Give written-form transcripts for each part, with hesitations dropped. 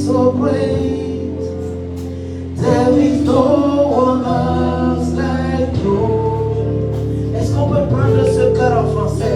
so great. There is no one else like you. Est-ce qu'on peut prendre ce cœur en français?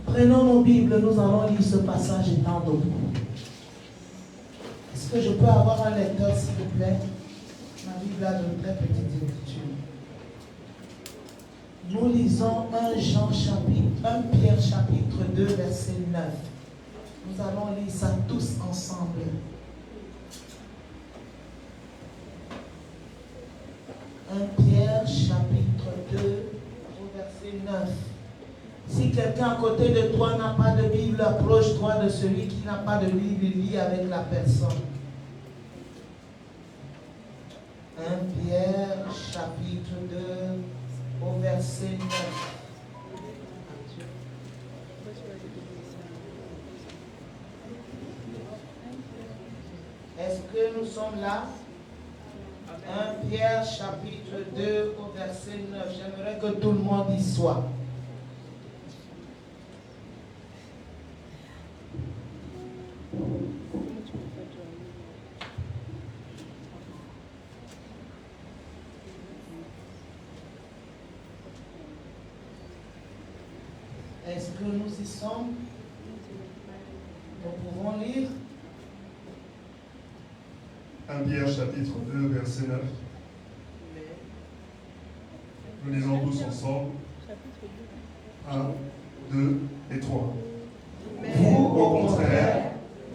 Prenons nos Bibles, nous allons lire ce passage et tant d'autres. Est-ce que je peux avoir un lecteur, s'il vous plaît? Ma Bible a de très petites écritures. Nous lisons 1 Pierre chapitre 2, verset 9. Nous allons lire ça tous ensemble. 1 Pierre chapitre 2, au verset 9. Si quelqu'un à côté de toi n'a pas de Bible, approche-toi de celui qui n'a pas de Bible et lis avec la personne. 1 Pierre chapitre 2 au verset 9. Est-ce que nous sommes là? 1 Pierre chapitre 2 au verset 9. J'aimerais que tout le monde y soit. Est-ce que nous y sommes? Nous pouvons lire. 1 Pierre chapitre 2 verset 9. Nous lisons tous ensemble. 1, 2 et 3. Vous, au contraire,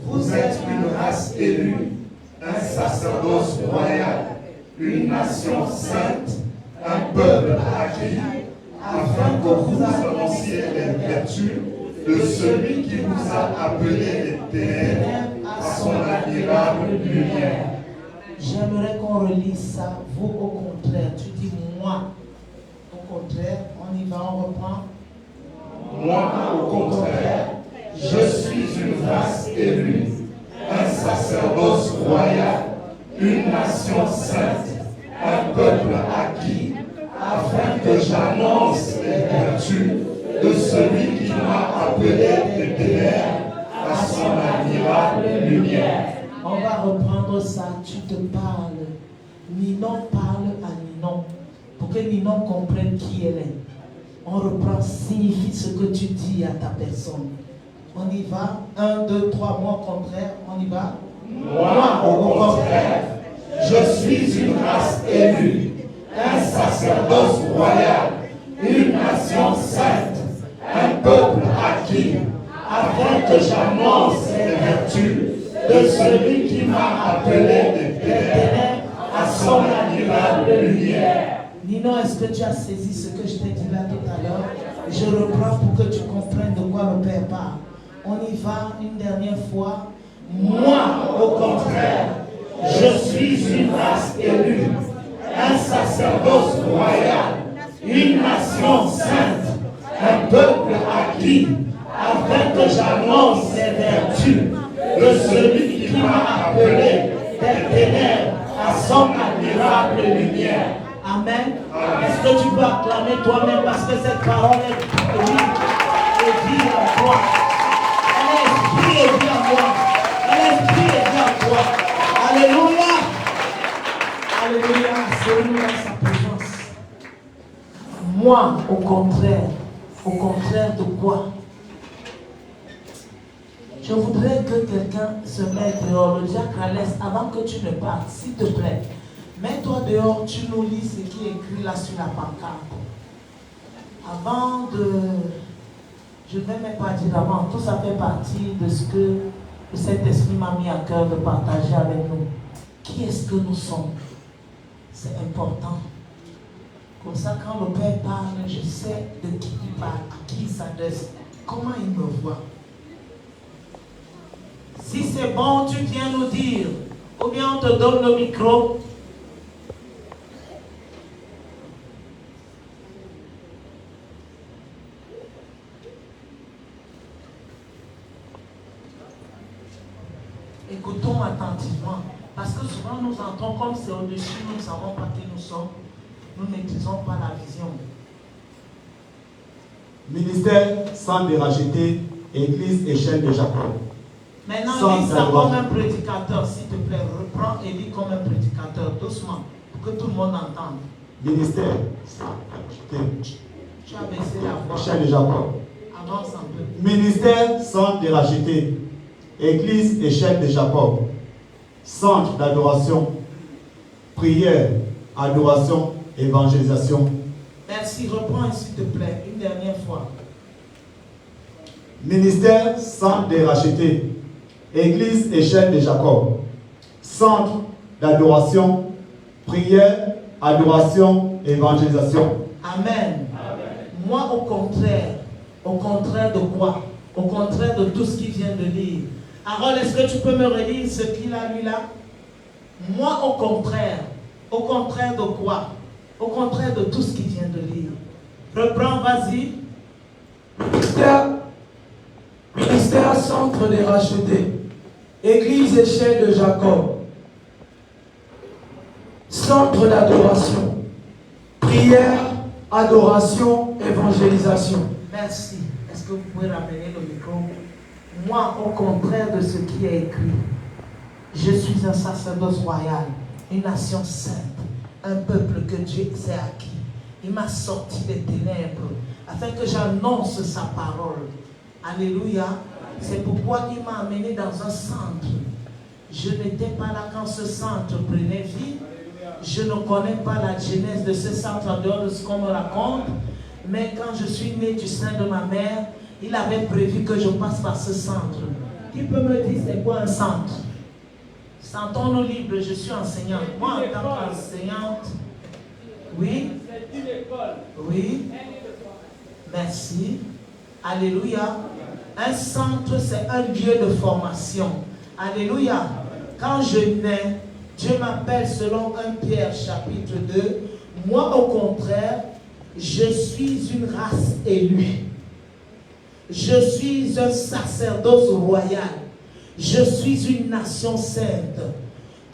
vous êtes une race élue, un sacerdoce royal, une nation sainte, un peuple acquis, afin que vous annonciez les vertus de celui qui vous a appelé des ténèbres à son admirable lumière. J'aimerais qu'on relise ça. Vous, au contraire, tu dis moi. Au contraire, on y va, on reprend. Moi, au contraire, je suis une race élue, un sacerdoce royal, une nation sainte, un peuple acquis, afin que j'annonce les vertus de celui qui m'a appelé des ténèbres à son admirable lumière. On va reprendre ça. Tu te parles. Ninon parle à Ninon pour que Ninon comprenne qui elle est. On reprend, signifie ce que tu dis à ta personne. On y va. 1, 2, 3, moi au contraire. On y va. Moi, au contraire, je suis une race élue, un sacerdoce royal, une nation sainte, un peuple acquis, afin que j'annonce les vertus de celui qui m'a appelé des ténèbres à son admirable lumière. Ninon, est-ce que tu as saisi ce que je t'ai dit là tout à l'heure? Je reprends pour que tu comprennes de quoi le Père parle. On y va une dernière fois. Moi, au contraire, je suis une race élue, un sacerdoce royal, une nation sainte, un peuple acquis, afin que j'annonce les vertus de celui qui m'a appelé des ténèbres à son admirable lumière. Amen. Est-ce que tu peux acclamer toi-même parce que cette parole est vie en toi. Elle est esprit et vie en toi. Elle est esprit et vie en toi. Alléluia. Alléluia. C'est nous dans sa présence. Moi, au contraire de quoi? Je voudrais que quelqu'un se mette dehors, le diacre à l'aise, avant que tu ne partes, s'il te plaît. Mets-toi dehors, tu nous lis ce qui est écrit là sur la pancarte. Avant de... Je ne vais même pas dire avant, tout ça fait partie de ce que le Saint-Esprit m'a mis à cœur de partager avec nous. Qui est-ce que nous sommes? C'est important. Comme ça, quand le Père parle, je sais de qui il parle, à qui il s'adresse, comment il me voit. Si c'est bon, tu viens nous dire. Ou bien on te donne le micro. Écoutons attentivement. Parce que souvent nous entrons comme c'est au-dessus, nous ne savons pas qui nous sommes. Nous ne maîtrisons pas la vision. Ministère sans les racheter, Église et chaîne de Jacob. Maintenant, lis ça comme un prédicateur, s'il te plaît. Reprends et lis comme un prédicateur, doucement, pour que tout le monde entende. Ministère, Tu as baissé la voix. chaîne de Jacob. Avance un peu. Ministère sans les racheter, Église et chaîne de Jacob. Centre d'adoration, prière, adoration, évangélisation. Merci, reprends s'il te plaît, une dernière fois. Ministère sans les racheter, Église et chaîne de Jacob. Centre d'adoration, prière, adoration, évangélisation. Amen. Moi, au contraire de quoi? Au contraire de tout ce qu'il vient de lire. Harold, est-ce que tu peux me relire ce qu'il a lu là? Moi, au contraire de quoi? Au contraire de tout ce qu'il vient de lire. Reprends, vas-y. Ministère centre des rachetés, Église et chaîne de Jacob, centre d'adoration, prière, adoration, évangélisation. Merci. Est-ce que vous pouvez ramener le micro? Moi, au contraire de ce qui est écrit, je suis un sacerdoce royal, une nation sainte, un peuple que Dieu s'est acquis. Il m'a sorti des ténèbres afin que j'annonce sa parole. Alléluia. C'est pourquoi il m'a amené dans un centre. Je n'étais pas là quand ce centre prenait vie. Je ne connais pas la genèse de ce centre en dehors de ce qu'on me raconte. Mais quand je suis né du sein de ma mère, il avait prévu que je passe par ce centre. Qui peut me dire c'est quoi un centre? Sentons-nous libres, je suis enseignante. Moi, en tant qu'enseignante, oui. C'est une école. Oui. Merci. Alléluia. Un centre, c'est un lieu de formation. Alléluia. Quand je nais, Dieu m'appelle selon 1 Pierre chapitre 2. Moi, au contraire, je suis une race élue. Je suis un sacerdoce royal. Je suis une nation sainte.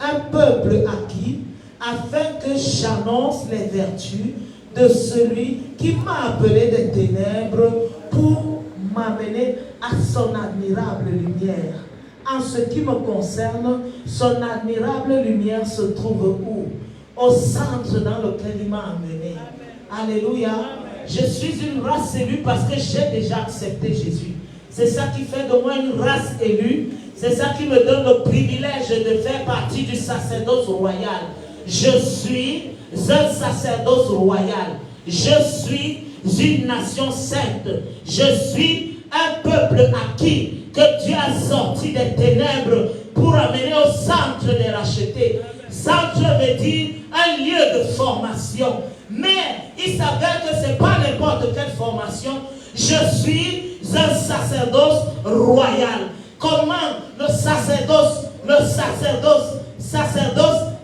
Un peuple acquis, afin que j'annonce les vertus de celui qui m'a appelé des ténèbres pour m'amener à son admirable lumière. En ce qui me concerne, son admirable lumière se trouve où? Au centre dans lequel il m'a amené. Alléluia. Je suis une race élue parce que j'ai déjà accepté Jésus. C'est ça qui fait de moi une race élue. C'est ça qui me donne le privilège de faire partie du sacerdoce royal. Je suis un sacerdoce royal. Je suis une nation sainte. Je suis un peuple acquis que Dieu a sorti des ténèbres pour amener au centre des rachetés. Centre veut dire un lieu de formation. Mais il s'avère que ce n'est pas n'importe quelle formation. Je suis un sacerdoce royal. Comment le sacerdoce,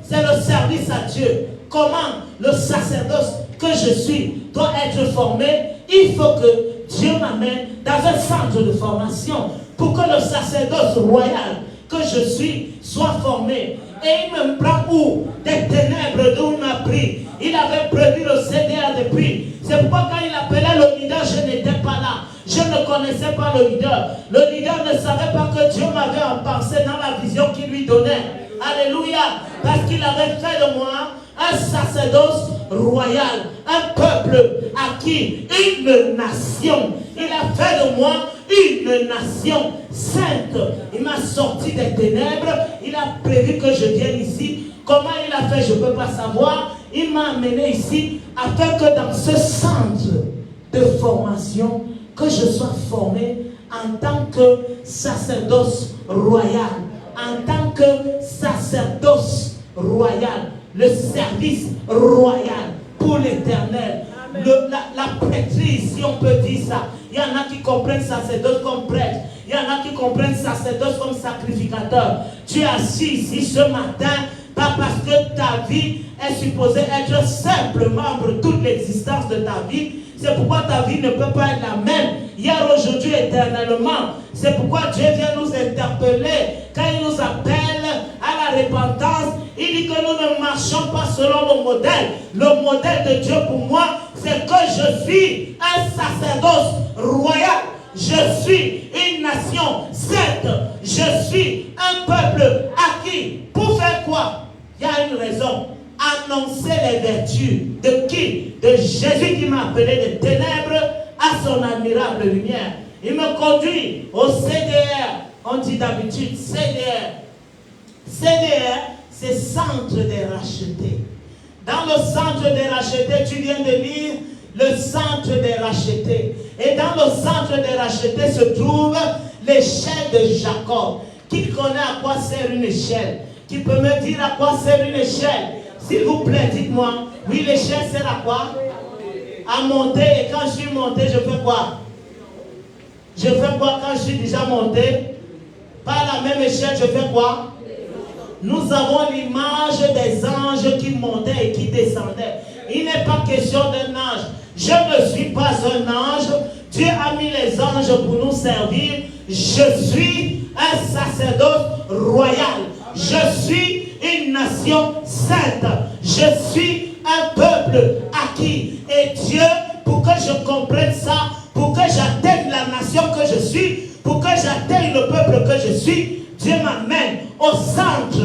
c'est le service à Dieu. Comment le sacerdoce que je suis doit être formé? Il faut que Dieu m'amène dans un centre de formation pour que le sacerdoce royal que je suis soit formé. Et il me prend où? Des ténèbres d'où il m'a pris. Il avait prévu le CDR depuis. C'est pourquoi quand il appelait le leader, je n'étais pas là. Je ne connaissais pas le leader. Le leader ne savait pas que Dieu m'avait en pensée dans la vision qu'il lui donnait. Alléluia. Parce qu'il avait fait de moi un sacerdoce royal, un peuple acquis, une nation. Il a fait de moi une nation sainte. Il m'a sorti des ténèbres. Il a prévu que je vienne ici. Comment il a fait, je ne peux pas savoir. Il m'a amené ici afin que dans ce centre de formation, que je sois formé en tant que sacerdoce royal. En tant que sacerdoce royal. Le service royal pour l'Éternel. La prêtrise, si on peut dire ça. Il y en a qui comprennent sacerdoce comme prêtre. Il y en a qui comprennent sacerdoce comme sacrificateur. Tu es assis ici ce matin, pas parce que ta vie est supposée être simple membre de toute l'existence de ta vie. C'est pourquoi ta vie ne peut pas être la même. Hier, aujourd'hui, éternellement. C'est pourquoi Dieu vient nous interpeller. Quand il nous appelle à la repentance, il dit que nous ne marchons pas selon le modèle. Le modèle de Dieu pour moi, c'est que je suis un sacerdoce royal. Je suis une nation sainte. Je suis un peuple acquis. Pour faire quoi? Il y a une raison. Annoncer les vertus de qui? De Jésus qui m'a appelé des ténèbres à son admirable lumière. Il me conduit au CDR. On dit d'habitude CDR. CDR, c'est centre des rachetés. Dans le centre des rachetés, tu viens de lire le centre des rachetés. Et dans le centre des rachetés se trouve l'échelle de Jacob. Qui connaît à quoi sert une échelle? Qui peut me dire à quoi sert une échelle? S'il vous plaît, dites-moi. Oui, l'échelle sert à quoi? À monter. Et quand je suis monté, je fais quoi? Je fais quoi quand je suis déjà monté? Par la même échelle, je fais quoi? Nous avons l'image des anges qui montaient et qui descendaient. Il n'est pas question d'un ange. Je ne suis pas un ange. Dieu a mis les anges pour nous servir. Je suis un sacerdoce royal. Je suis une nation sainte. Je suis un peuple acquis. Et Dieu, pour que je comprenne ça, pour que j'atteigne la nation que je suis, pour que j'atteigne le peuple que je suis, Dieu m'amène au centre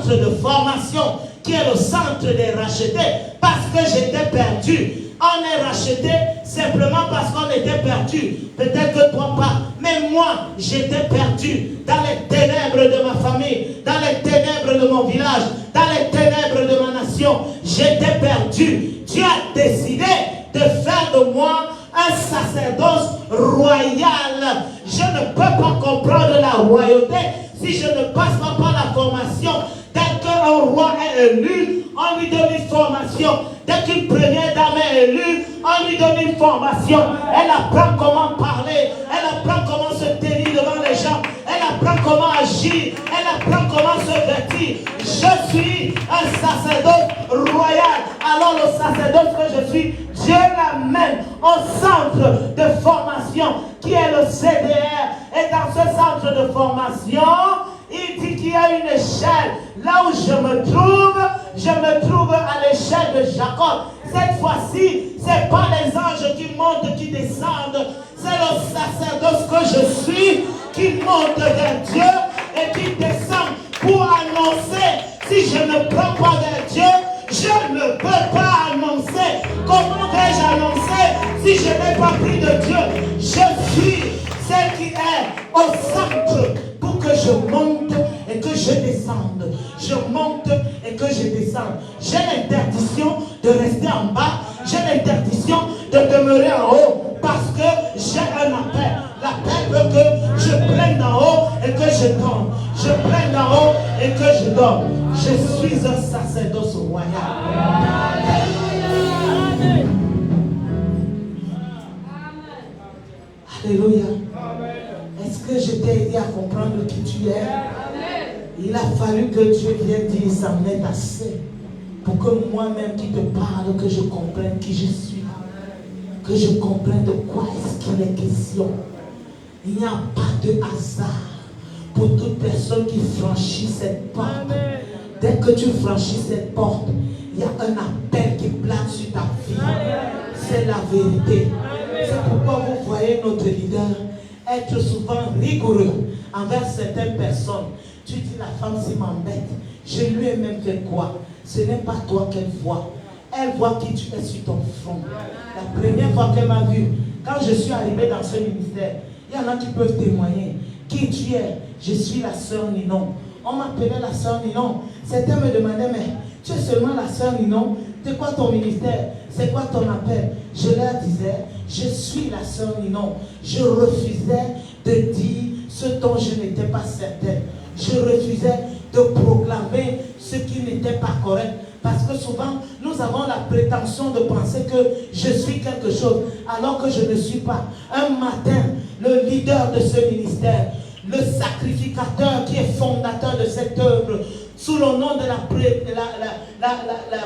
de formation, qui est le centre des rachetés, parce que j'étais perdu. On est racheté simplement parce qu'on était perdu. Peut-être que toi pas, mais moi j'étais perdu dans les ténèbres de ma famille, dans les ténèbres de mon village, dans les ténèbres de ma nation. J'étais perdu. Dieu a décidé de faire de moi un sacerdoce royal. Je ne peux pas comprendre la royauté si je ne passe pas par la formation. Dès qu'un roi est élu, on lui donne une formation. Dès qu'une première dame est élue, on lui donne une formation. Elle apprend comment parler. Elle apprend comment se tenir devant les gens. Elle apprend comment agir. Elle apprend comment se vêtir. Je suis un sacerdoce royal. Alors le sacerdoce que je suis, Dieu l'amène au centre de formation qui est le CDR. Et dans ce centre de formation, il dit qu'il y a une échelle. Là où je me trouve à l'échelle de Jacob. Cette fois-ci, ce n'est pas les anges qui montent, qui descendent. C'est le sacerdoce que je suis qui monte vers Dieu et qui descend pour annoncer. Si je ne prends pas vers Dieu, je ne peux pas annoncer. Comment vais-je annoncer si je n'ai pas pris de Dieu? Je suis celle qui est au centre pour que je monte et que je descende. Je monte et que je descende. J'ai l'interdiction de rester en bas. J'ai l'interdiction de demeurer en haut parce que j'ai un appel. L'appel veut que je prenne d'en haut et que je tombe. Je prenne d'en haut et que je dors. Je suis un sacerdoce royal. Alléluia. Est-ce que je t'ai aidé à comprendre qui tu es? Il a fallu que Dieu vienne dire ça m'est assez pour que moi-même qui te parle, que je comprenne qui je suis, que je comprenne de quoi est-ce qu'il est question. Il n'y a pas de hasard pour toute personne qui franchit cette porte. Dès que tu franchis cette porte, il y a un appel qui plane sur ta vie. C'est la vérité. C'est pourquoi vous voyez notre leader être souvent rigoureux envers certaines personnes. Tu dis la femme s'il m'embête. Je lui ai même fait quoi? Ce n'est pas toi qu'elle voit. Elle voit qui tu es sur ton front. La première fois qu'elle m'a vu, quand je suis arrivé dans ce ministère, il y en a qui peuvent témoigner. Qui tu es? Je suis la sœur Ninon. On m'appelait la sœur Ninon. Certains me demandaient, mais tu es seulement la sœur Ninon? C'est quoi ton ministère? C'est quoi ton appel? Je leur disais, je suis la sœur Ninon. Je refusais de dire ce dont je n'étais pas certaine. Je refusais de proclamer ce qui n'était pas correct. Parce que souvent, nous avons la prétention de penser que je suis quelque chose, alors que je ne suis pas. Un matin, le leader de ce ministère, le sacrificateur qui est fondateur de cette œuvre, sous le nom de la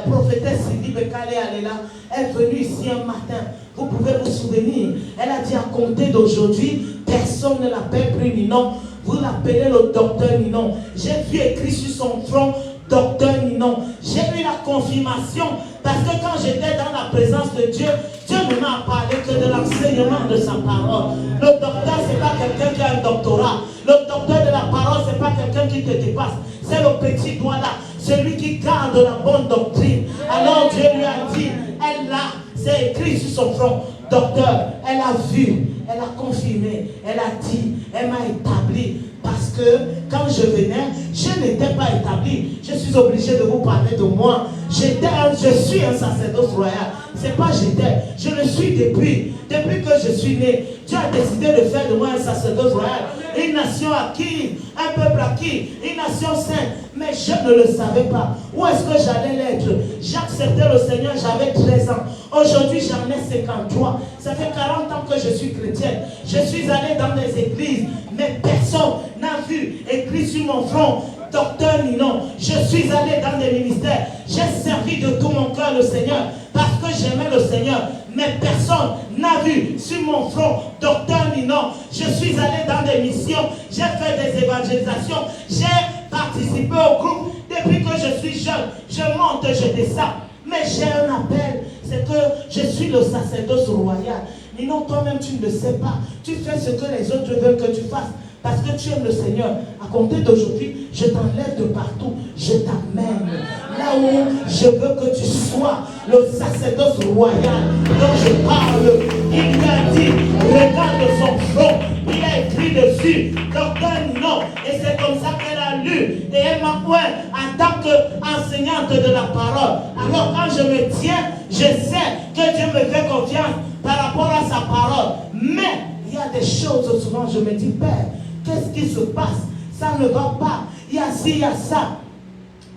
prophétesse Sylvie Bekale Alela, est venue ici un matin. Vous pouvez vous souvenir. Elle a dit à compter d'aujourd'hui, personne ne l'appelle plus Ninon. Vous l'appelez le docteur Ninon. J'ai vu écrit sur son front docteur Ninon. J'ai eu la confirmation parce que quand j'étais dans la présence de Dieu, Dieu ne m'a parlé que de l'enseignement de sa parole. Le docteur, ce n'est pas quelqu'un qui a un doctorat. Le docteur de la parole, ce n'est pas quelqu'un qui te dépasse. C'est le petit doigt là, celui qui garde la bonne doctrine. Alors Dieu lui a dit, elle là, c'est écrit sur son front. Docteur, elle a vu, elle a confirmé, elle a dit, elle m'a établi. Parce que quand je venais, je n'étais pas établi. Je suis obligé de vous parler de moi. Je suis un sacerdoce royal. C'est pas j'étais. Je le suis depuis que je suis né. Dieu a décidé de faire de moi un sacerdoce royal. Une nation acquise, un peuple acquis, une nation sainte. Mais je ne le savais pas. Où est-ce que j'allais l'être? J'acceptais le Seigneur, j'avais 13 ans. Aujourd'hui, j'en ai 53. Ça fait 40 ans que je suis chrétienne. Je suis allé dans des églises, mais personne n'a vu écrit sur mon front docteur Ninon. Je suis allé dans des ministères. J'ai servi de tout mon cœur le Seigneur parce que j'aimais le Seigneur. Mais personne n'a vu sur mon front docteur Ninon. Je suis allé dans des missions. J'ai fait des évangélisations. J'ai participé au groupe. Depuis que je suis jeune, je monte, je descends. Mais j'ai un appel. C'est que je suis le sacerdoce royal. Ninon, toi-même, tu ne le sais pas. Tu fais ce que les autres veulent que tu fasses. Parce que tu aimes le Seigneur. À compter d'aujourd'hui, je t'enlève de partout. Je t'amène là où je veux que tu sois. Le sacerdoce royal dont je parle. Il lui a dit, regarde son front. Il a écrit dessus, docteur Ninon. Et c'est comme ça qu'elle a lu. Et elle m'a ouvert en tant qu'enseignante de la parole. Alors quand je me tiens, je sais que Dieu me fait confiance par rapport à sa parole. Mais il y a des choses, souvent je me dis, Père, qu'est-ce qui se passe? Ça ne va pas. Il y a ci, il y a ça.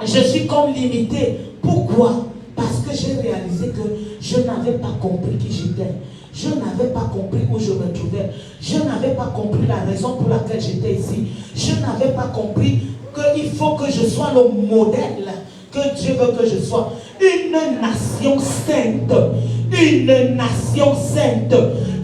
Je suis comme limité. Pourquoi? Parce que j'ai réalisé que je n'avais pas compris qui j'étais. Je n'avais pas compris où je me trouvais. Je n'avais pas compris la raison pour laquelle j'étais ici. Je n'avais pas compris qu'il faut que je sois le modèle que Dieu veut que je sois. Une nation sainte. Une nation sainte.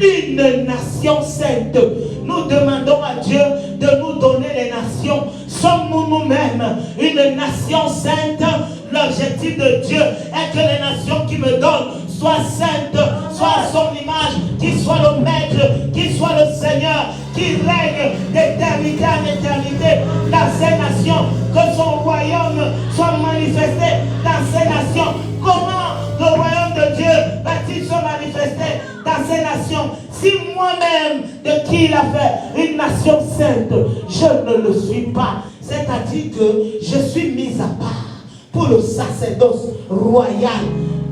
Une nation sainte. Nous demandons à Dieu de nous donner les nations. Sommes-nous nous-mêmes une nation sainte? L'objectif de Dieu est que les nations qui me donnent qu'il soit le Seigneur qui règne d'éternité en éternité dans ces nations, que son royaume soit manifesté dans ces nations. Comment le royaume de Dieu va-t-il se manifester dans ces nations si moi-même, de qui il a fait une nation sainte, je ne le suis pas? C'est-à-dire que je suis mis à part pour le sacerdoce royal.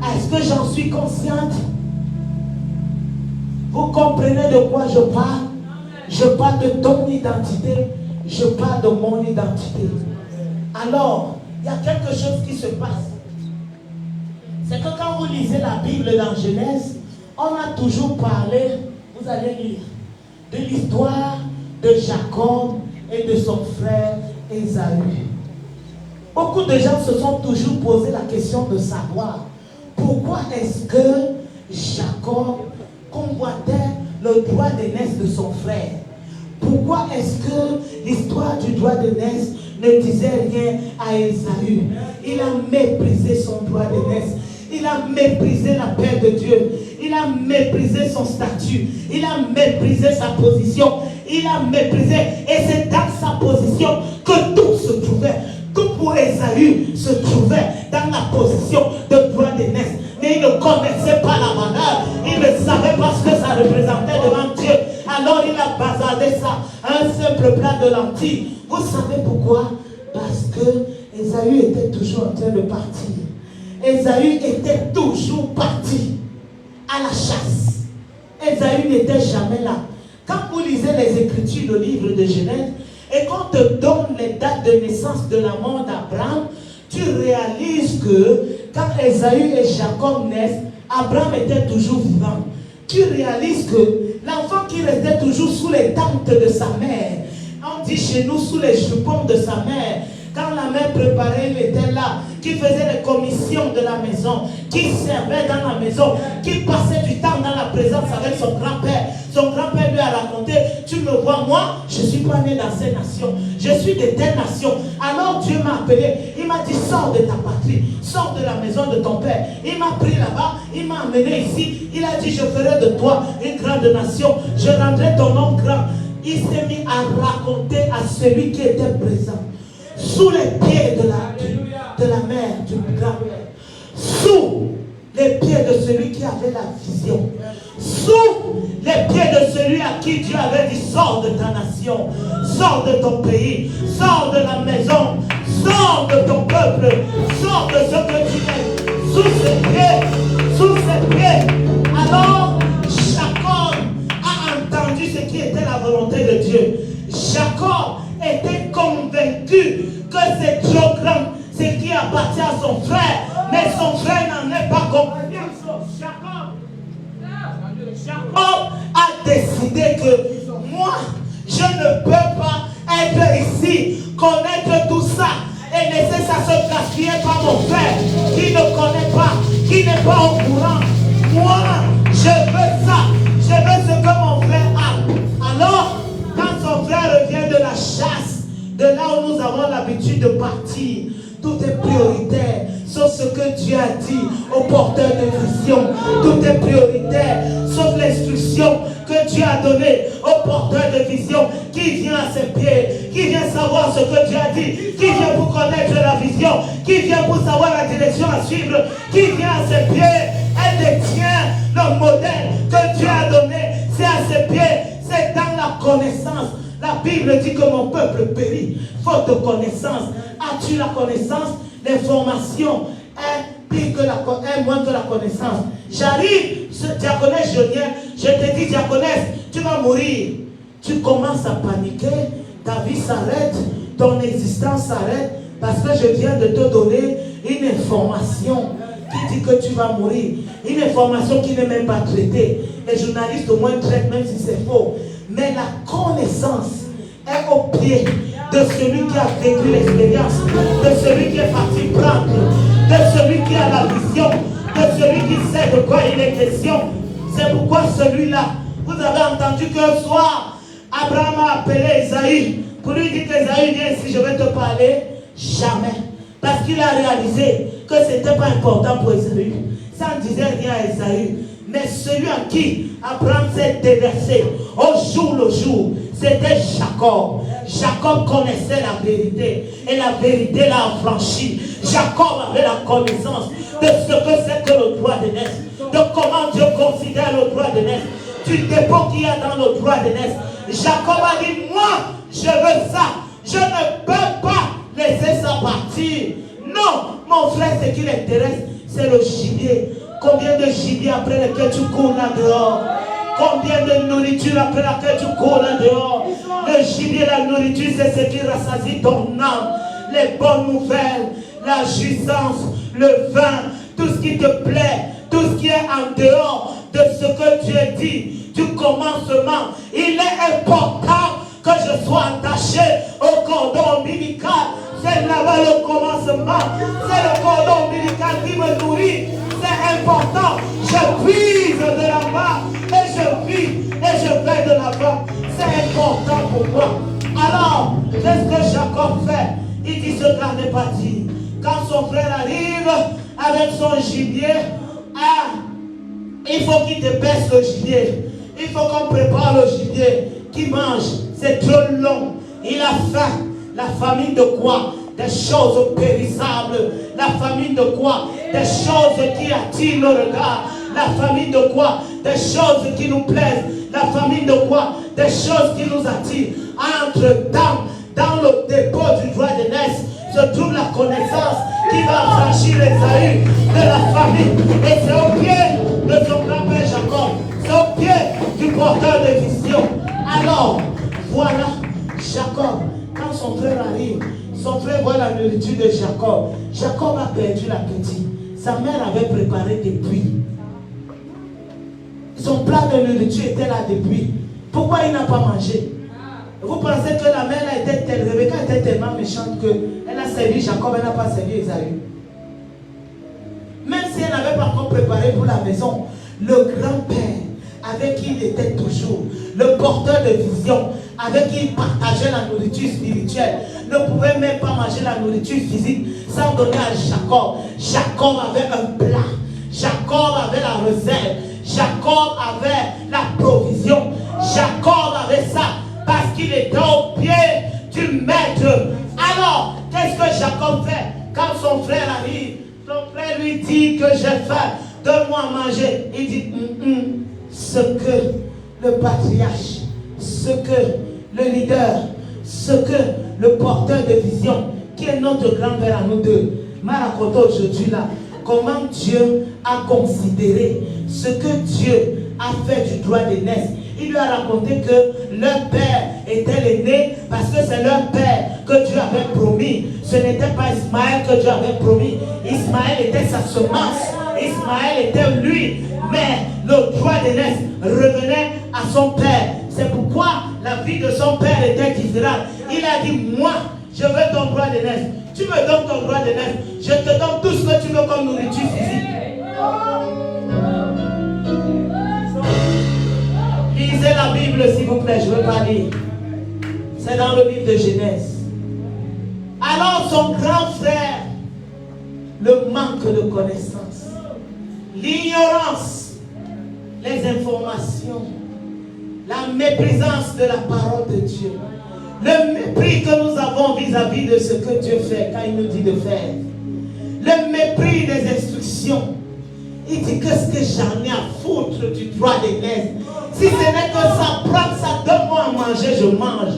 Est-ce que j'en suis consciente? Vous comprenez de quoi je parle? Je parle de ton identité, je parle de mon identité. Alors, il y a quelque chose qui se passe. C'est que quand vous lisez la Bible dans Genèse, on a toujours parlé, vous allez lire, de l'histoire de Jacob et de son frère Ésaü. Beaucoup de gens se sont toujours posé la question de savoir pourquoi est-ce que Jacob convoitait le droit d'aînesse de son frère. Pourquoi est-ce que l'histoire du droit d'aînesse ne disait rien à Ésaü? Il a méprisé son droit d'aînesse. Il a méprisé la paix de Dieu. Il a méprisé son statut. Il a méprisé sa position. Il a méprisé. Et c'est dans sa position que tout se trouvait. Tout pour Ésaü se trouvait dans la position de droit d'aînesse. Mais il ne connaissait pas la valeur. Il ne savait pas ce que ça représentait devant Dieu. Alors il a bazardé ça à un simple plat de lentilles. Vous savez pourquoi? Parce que Ésaü était toujours en train de partir. Ésaü était toujours parti à la chasse. Ésaü n'était jamais là. Quand vous lisez les Écritures, le livre de Genèse, et qu'on te donne les dates de naissance de la mort d'Abraham, tu réalises que quand Ésaü et Jacob naissent, Abraham était toujours vivant. Tu réalises que l'enfant qui restait toujours sous les tentes de sa mère, on dit chez nous sous les jupons de sa mère, quand la mère préparait, il était là, qui faisait les commissions de la maison, qui servait dans la maison, qui passait du temps dans la présence avec son grand-père. Son grand-père lui a raconté, tu me vois, moi, je ne suis pas né dans ces nations, je suis de telle nation. Alors Dieu m'a appelé, il m'a dit, sors de ta patrie, sors de la maison de ton père. Il m'a pris là-bas, il m'a amené ici, il a dit, je ferai de toi une grande nation, je rendrai ton nom grand. Il s'est mis à raconter à celui qui était présent, sous les pieds de la mère, du grand-père, sous les pieds de celui qui avait la vision, sous les pieds de celui à qui Dieu avait dit, sors de ta nation, sors de ton pays, sors de la maison, sors de ton peuple, sors de ce que tu es, sous ses pieds. Alors Jacob a entendu ce qui était la volonté de Dieu. Jacob était convaincu que c'est trop grand, ce qui appartient à son frère, mais son frère n'en est pas convaincu. Jacob a décidé que moi, je ne peux pas être ici, connaître tout ça et laisser ça se gaspiller par mon frère qui ne connaît pas, qui n'est pas au courant. Moi, je veux ça, je veux ce que mon frère a. Alors, quand son frère revient de la chasse, de là où nous avons l'habitude de partir, tout est prioritaire, sauf ce que Dieu a dit au porteur de vision. Tout est prioritaire, sauf l'instruction que Dieu a donnée au porteur de vision, qui vient à ses pieds, qui vient savoir ce que Dieu a dit, qui vient pour connaître la vision, qui vient pour savoir la direction à suivre, qui vient à ses pieds. Elle détient le modèle que Dieu a donné. C'est à ses pieds, c'est dans la connaissance. La Bible dit que mon peuple périt faute de connaissance. As-tu la connaissance? L'information est moins que la connaissance. J'arrive, diaconesse Jolienne, je te dis, diaconesse, tu vas mourir. Tu commences à paniquer, ta vie s'arrête, ton existence s'arrête, parce que je viens de te donner une information qui dit que tu vas mourir. Une information qui n'est même pas traitée. Les journalistes au moins traitent, même si c'est faux. Mais la connaissance est au pied de celui qui a vécu l'expérience, de celui qui est parti prendre, de celui qui a la vision, de celui qui sait de quoi il est question. C'est pourquoi celui-là, vous avez entendu qu'un soir, Abraham a appelé Esaü pour lui dire qu'Esaü, viens ici, je vais te parler. Jamais. Parce qu'il a réalisé que ce n'était pas important pour Esaü. Ça ne disait rien à Esaü. Mais celui à qui Abraham s'est déversé au jour le jour, c'était Jacob. Jacob connaissait la vérité et la vérité l'a affranchi. Jacob avait la connaissance de ce que c'est que le droit d'aînesse, de comment Dieu considère le droit d'aînesse, du dépôt qu'il y a dans le droit d'aînesse. Jacob a dit, moi, je veux ça. Je ne peux pas laisser ça partir. Non, mon frère, ce qui l'intéresse, c'est le gibier. Combien de gibier après lequel tu cours là dehors? Combien de nourriture après laquelle tu cours là dehors? Le gibier, la nourriture, c'est ce qui rassasie ton âme. Les bonnes nouvelles, la jouissance, le vin, tout ce qui te plaît, tout ce qui est en dehors de ce que Dieu dit, du commencement. Il est important que je sois attaché au cordon ombilical. C'est là-bas le commencement. C'est le cordon ombilical qui me nourrit. C'est important. Je puise de là-bas et je vis et je vais de là-bas. C'est important pour moi. Alors, qu'est-ce que Jacob fait? Il dit, se gardez parti. Quand son frère arrive avec son gibier, il faut qu'il dépaisse le gibier. Il faut qu'on prépare le gibier, qu'il mange. C'est trop long. Il a faim. La famine de quoi? Des choses périssables. La famine de quoi? Des choses qui attirent le regard. La famine de quoi? Des choses qui nous plaisent. La famine de quoi? Des choses qui nous attirent. Entre-temps, dans le dépôt du droit d'aînesse, se trouve la connaissance qui va affranchir Esaü de la famine. Et c'est au pied de son grand-père Jacob. C'est au pied du porteur de vision. Alors, voilà, Jacob, quand son frère arrive, son frère voit la nourriture de Jacob. Jacob a perdu l'appétit. Sa mère avait préparé des puits. Son plat de nourriture était là depuis. Pourquoi il n'a pas mangé? Vous pensez que la mère a été telle, Rebecca était tellement méchante qu'elle a servi Jacob, elle n'a pas servi Esaü. Même si elle n'avait pas encore préparé pour la maison, le grand-père avec qui il était toujours, le porteur de vision, avec qui il partageait la nourriture spirituelle, ne pouvait même pas manger la nourriture physique sans donner à Jacob. Jacob avait un plat. Jacob avait la réserve. Jacob avait la provision. Jacob avait ça parce qu'il était au pied du maître. Alors, qu'est-ce que Jacob fait quand son frère arrive? Son frère lui dit que j'ai faim, donne-moi à manger. Il dit, ce que le patriarche, ce que le leader, ce que le porteur de vision, qui est notre grand-père à nous deux, m'a raconté aujourd'hui là, comment Dieu a considéré ce que Dieu a fait du droit d'aînesse. Il lui a raconté que leur père était l'aîné parce que c'est leur père que Dieu avait promis. Ce n'était pas Ismaël que Dieu avait promis. Ismaël était sa semence. Ismaël était lui. Mais le droit d'aînesse revenait à son père. C'est pourquoi la vie de son père était différente. Il a dit, moi, je veux ton droit d'aînesse. Tu me donnes ton droit d'aînesse. Je te donne tout ce que tu veux comme nourriture physique. Lisez la Bible s'il vous plaît, je ne veux pas lire. C'est dans le livre de Genèse. Alors son grand frère, le manque de connaissance, l'ignorance, les informations, la méprisance de la parole de Dieu, le mépris que nous avons vis-à-vis de ce que Dieu fait quand il nous dit de faire, le mépris des instructions. Il dit, qu'est-ce que j'en ai à foutre du droit d'aînesse? Si ce n'est que ça, prends ça, donne-moi à manger, je mange.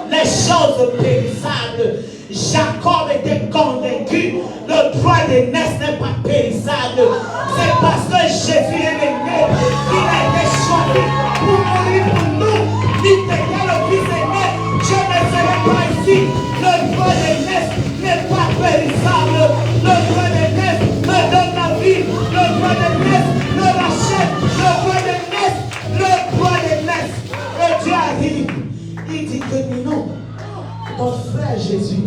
Les choses périssables. Jacob était convaincu, le droit d'aînesse n'est pas périssable. C'est parce que Jésus est l'aîné qu'il a été choisi pour mourir pour nous. Il était le fils aîné. Je ne serai pas ici. Le droit d'aînesse n'est pas périssable. Le droit d'aînesse me donne la vie. Le droit d'aînesse me rachète. Le droit d'aînesse, le droit d'aînesse. Et Dieu arrive. Il dit que non, ton frère Jésus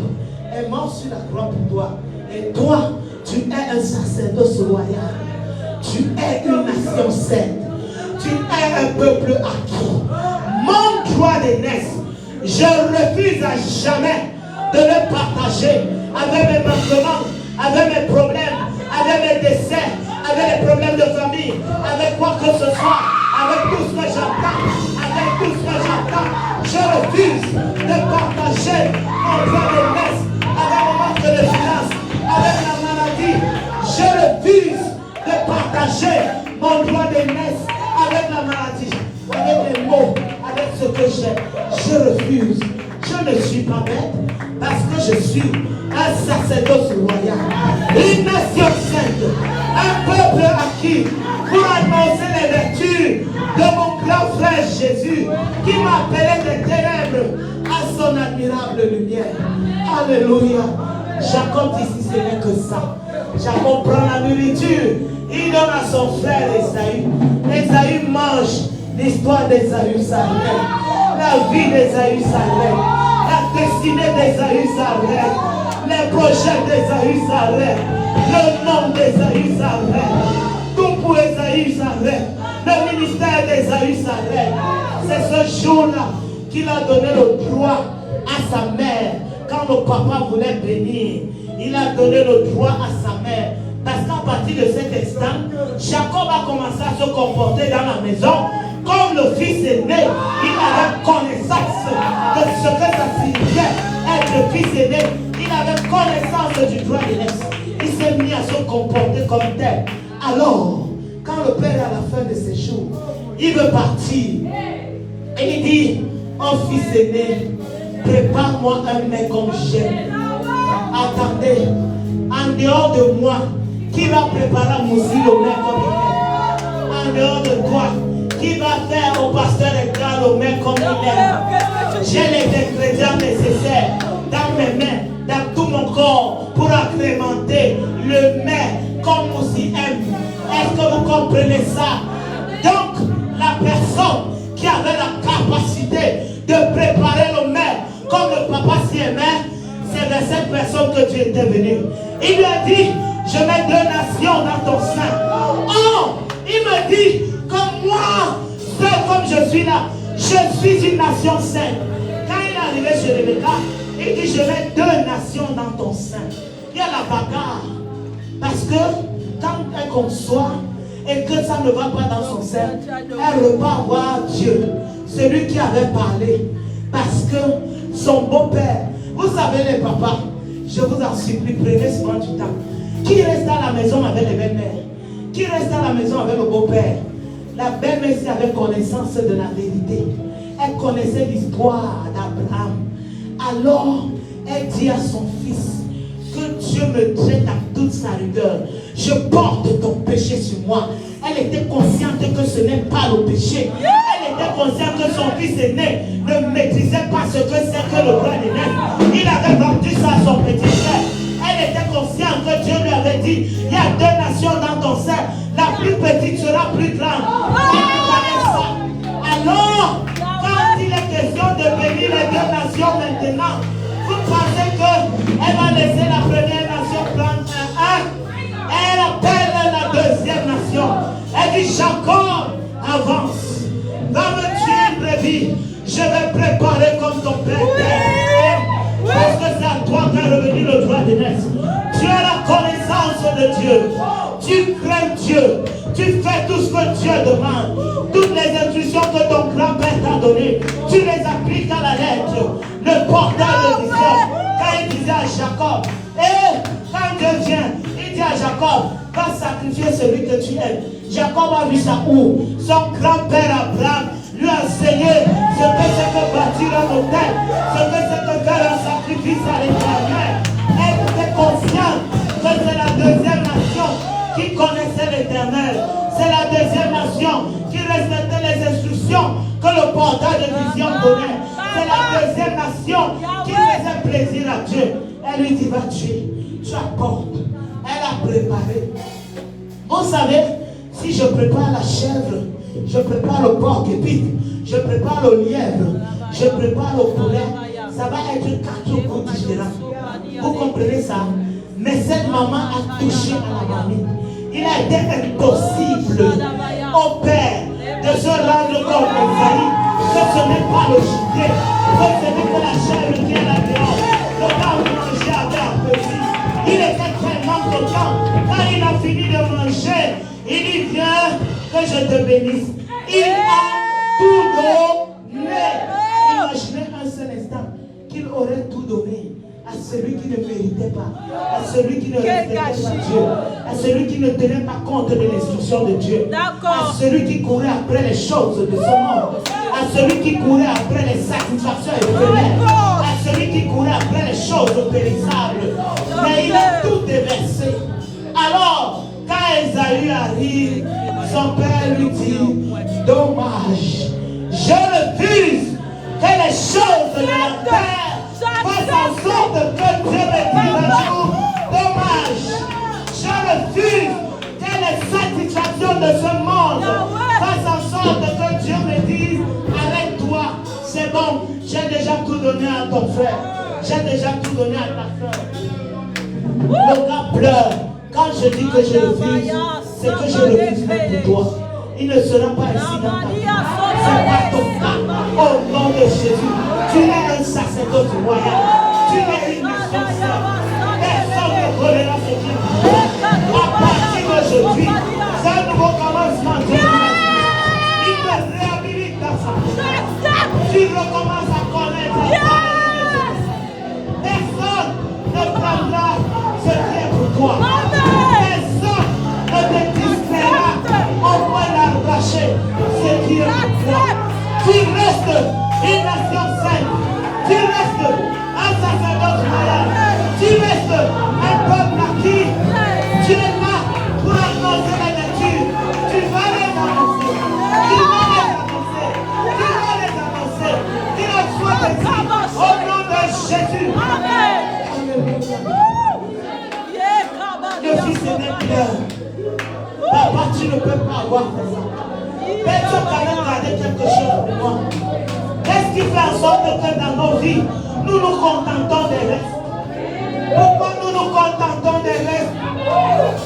est mort sur la croix pour toi. Et toi, tu es un sacerdoce royal. Tu es une nation sainte. Tu es un peuple acquis. Mon droit d'aînesse, je refuse à jamais de le partager avec mes manquements, avec mes problèmes, avec mes décès, avec les problèmes de famille, avec quoi que ce soit, avec tout ce que j'entends, je refuse de partager mon droit de naissance avec mon manque de finances, avec la maladie. Je refuse de partager mon droit de naissance avec la maladie, avec les mots, avec ce que j'ai. Je refuse. Je ne suis pas bête parce que je suis un sacerdoce royal, une nation sainte, un peuple acquis pour annoncer les vertus de mon grand frère Jésus qui m'a appelé des ténèbres à son admirable lumière. Alléluia. Jacob ici, ce n'est que ça. Jacob prend la nourriture, il donne à son frère Esaü. Esaü mange. L'histoire d'Esaü s'arrête. La vie d'Esaü s'arrête. La destinée d'Esaü s'arrête. Les projets d'Esaü s'arrêtent. Le nom d'Esaü s'arrête. Tout pour Esaü s'arrête. Le ministère d'Esaü s'arrête. C'est ce jour-là qu'il a donné le droit à sa mère. Quand le papa voulait bénir, il a donné le droit à sa mère. Parce qu'à partir de cet instant, Jacob a commencé à se comporter dans la maison comme le fils aîné. Il avait connaissance de ce que ça signifiait être le fils aîné. Il avait connaissance du droit de naissance. Il s'est mis à se comporter comme tel. Alors, quand le père à la fin de ses jours, il veut partir, et il dit, oh fils aîné, prépare-moi un mec comme j'aime. Attendez, en dehors de moi, qui va préparer à Moussi le mec comme il aime? En dehors de toi, qui va faire au pasteur Edgar le mec comme il aime? J'ai les ingrédients nécessaires dans mes mains, dans tout mon corps, pour agrémenter le mec comme Moussi aime. Est-ce que vous comprenez ça? Donc, la personne qui avait la capacité de préparer le mec comme le papa s'y aimait, c'est vers cette personne que tu étais venu. Il lui a dit, je mets 2 nations dans ton sein. Oh, il me dit que moi, seul comme je suis là, je suis une nation sainte. Quand il est arrivé chez Rebecca, il dit, je mets 2 nations dans ton sein. Il y a la bagarre. Parce que quand elle conçoit et que ça ne va pas dans son sein, elle repart voir Dieu, celui qui avait parlé. Parce que son beau-père, vous savez les papas, je vous en supplie, prenez souvent du temps. Qui reste à la maison avec les belles-mères? Qui reste à la maison avec le beau-père? La belle-mère avait connaissance de la vérité. Elle connaissait l'histoire d'Abraham. Alors, elle dit à son fils, que Dieu me traite à toute sa rigueur. Je porte ton péché sur moi. Elle était consciente que ce n'est pas le péché. Elle était consciente que son fils aîné ne maîtrisait pas ce que c'est que le droit de naissance. Il avait vendu ça à son petit frère. Elle était consciente que Dieu lui avait dit, il y a 2 nations dans ton sein. La plus petite sera plus grande. Elle connaît ça. Alors, quand il est question de bénir les 2 nations maintenant, vous pensez qu'elle va laisser la première nation prendre un? Elle appelle la deuxième nation. Elle dit, Jacob, avance. Va me tuer une brebis. Je vais préparer comme ton père. Parce que c'est à toi qu'a revenu le droit de naissance. Tu as la connaissance de Dieu. Tu crains Dieu. Tu fais tout ce que Dieu demande. Toutes les instructions que ton grand-père t'a données, tu les appliques à la lettre. Le portail de vision. Quand il disait à Jacob, quand Dieu vient, il dit à Jacob, va sacrifier celui que tu aimes. Jacob a vu ça où? Son grand-père Abraham lui a enseigné ce que c'est que bâtir un hôtel, ce que c'est que faire un sacrifice à l'Éternel. Elle était consciente que c'est la deuxième nation qui connaissait l'Éternel. C'est la deuxième nation qui respectait les instructions que le portail de vision donnait. C'est la deuxième nation qui faisait plaisir à Dieu. Elle lui dit, va tuer, tu apportes. Elle a préparé. Vous savez, si je prépare la chèvre, je prépare le porc épique, je prépare le lièvre, je prépare le poulet, ça va être 4 goûts différents. Vous comprenez ça? Mais cette maman a touché à la mamie. Il a été impossible au père de se rendre compte que ce n'est pas le gibier, que ce n'est que la chèvre qui est là dehors. Le temps de manger avait appétit. Il était tellement content quand il a fini de manger. Il dit, viens que je te bénisse. Il a tout donné. Imaginez un seul instant qu'il aurait tout donné à celui qui ne méritait pas, à celui qui ne respectait pas Dieu, à celui qui ne tenait pas compte de l'instruction de Dieu, à celui qui courait après les choses de ce monde, à celui qui courait après les satisfactions éphémères, à celui qui courait après les choses périssables. Mais il a tout déversé. Alors, quand Esaü arrive, son père lui dit, dommage, je refuse que les choses de la terre fassent en sorte que Dieu me dise un jour, dommage, je refuse que les satisfactions de ce monde fassent en sorte que Dieu me dise, arrête-toi, c'est bon, j'ai déjà tout donné à ton frère, j'ai déjà tout donné à ta soeur. Le gars pleure. Quand je dis que je refuse, c'est que je refuse même pour toi. Il ne sera pas ici dans ta vie. C'est pas ton cas. Au nom de Jésus, tu es un sacerdoce royal. Tu es une nation sainte. Personne ne volera ce Dieu. À partir d'aujourd'hui, c'est un nouveau commencement. Il te réhabilite dans sa vie. Tu recommences à connaître. Personne ne prendra ce qui est pour toi. Personne ne te distraira au point d'arracher ce qui est pour toi. Tu restes une nation sainte. Tu restes un sacerdoce royal. Tu restes un peuple acquis. Tu es là pour annoncer la nature. Tu vas les annoncer. Tu vas les annoncer. Tu vas les annoncer. Qu'il en soit ainsi. Au nom de Jésus. Le fils aîné pleure. Papa, tu ne peux pas avoir fait ça. Mais tu as quand même gardé quelque chose pour moi. Qu'est-ce qui fait en sorte que dans nos vies, nous nous contentons des restes? Pourquoi nous nous contentons des restes?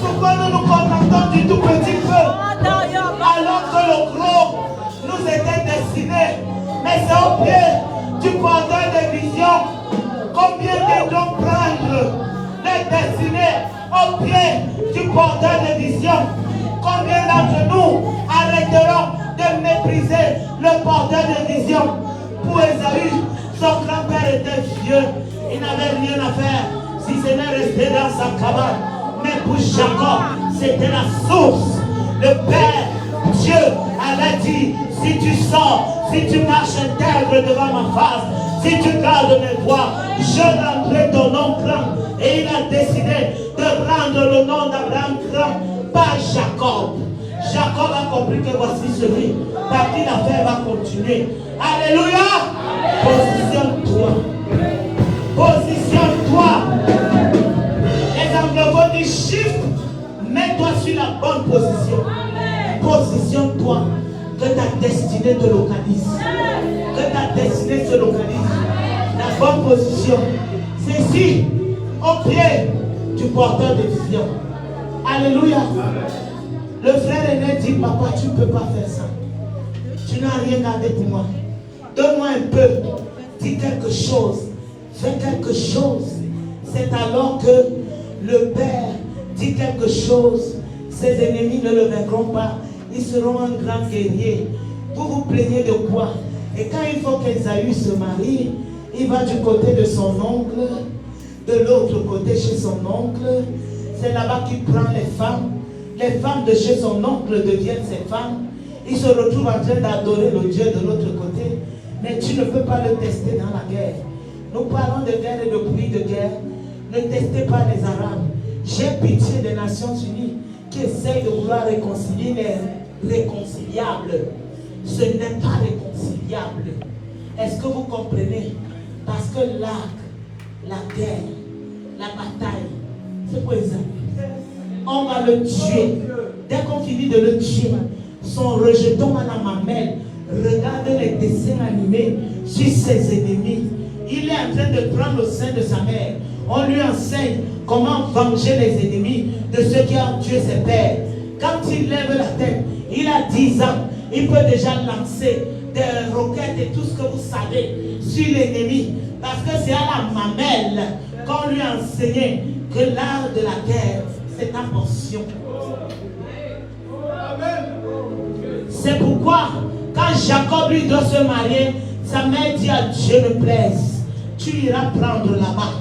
Pourquoi nous nous contentons du tout petit peu? Alors que le gros nous était destiné. Mais c'est au pied du porteur de vision. Combien de donc prendre les destinées au pied du porteur de vision? Combien d'entre nous arrêteront de mépriser le porteur de vision? Pour Esaü, son grand-père était vieux, il n'avait rien à faire si ce n'est rester dans sa cabane. Mais pour Jacob, c'était la source. Le Père, Dieu, avait dit, si tu sors, si tu marches intègre devant ma face, si tu gardes mes voies, je rendrai ton nom grand. Et il a décidé de rendre le nom d'Abraham grand par Jacob. Jacob a compris que voici celui par qui l'affaire va continuer. Alléluia. Positionne-toi. Positionne-toi. Les anglophones disent shift. Mets-toi sur la bonne position. Positionne-toi. Que ta destinée te localise. Que ta destinée se localise. La bonne position, c'est ici, au pied du porteur de vision. Alléluia. Le frère aîné dit, papa, tu ne peux pas faire ça. Tu n'as rien gardé pour moi. Donne-moi un peu. Dis quelque chose. Fais quelque chose. C'est alors que le Père dit quelque chose. Ses ennemis ne le vaincront pas. Ils seront un grand guerrier. Vous vous plaignez de quoi? Et quand il faut qu'Esaü se marie, il va du côté de son oncle, de l'autre côté chez son oncle. C'est là-bas qu'il prend les femmes. Les femmes de chez son oncle deviennent ses femmes. Il se retrouve en train d'adorer le Dieu de l'autre côté. Mais tu ne peux pas le tester dans la guerre. Nous parlons de guerre et de bruit de guerre. Ne testez pas les Arabes. J'ai pitié des Nations Unies qui essayent de vouloir réconcilier les réconciliables. Ce n'est pas réconciliable. Est-ce que vous comprenez? Parce que la guerre, la bataille, c'est pour Esaü. On va le tuer. Dès qu'on finit de le tuer, son rejeton à la mamelle. Regarde les dessins animés sur ses ennemis. Il est en train de prendre le sein de sa mère. On lui enseigne comment venger les ennemis de ceux qui ont tué ses pères. Quand il lève la tête, il a 10 ans. Il peut déjà lancer des roquettes et tout ce que vous savez sur l'ennemi. Parce que c'est à la mamelle qu'on lui a enseigné que l'art de la guerre, c'est ta portion. C'est pourquoi, quand Jacob lui doit se marier, sa mère dit à Dieu ne plaise, tu iras prendre là-bas,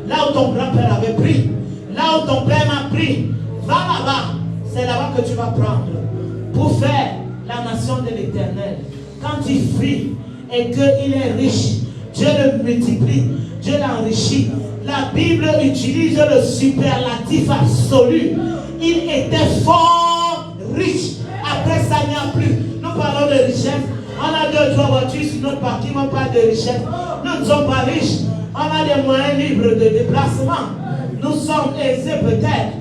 là où ton grand-père avait pris, là où ton père m'a pris, va là-bas, c'est là-bas que tu vas prendre, pour faire la nation de l'Éternel. Quand il fuit et qu'il est riche, Dieu le multiplie, Dieu l'enrichit. La Bible utilise le superlatif absolu. Il était fort riche. Après ça, il n'y a plus. Nous parlons de richesse. On a 2-3 voitures sur notre parking, on parle de richesse. Nous ne sommes pas riches. On a des moyens libres de déplacement. Nous sommes aisés peut-être.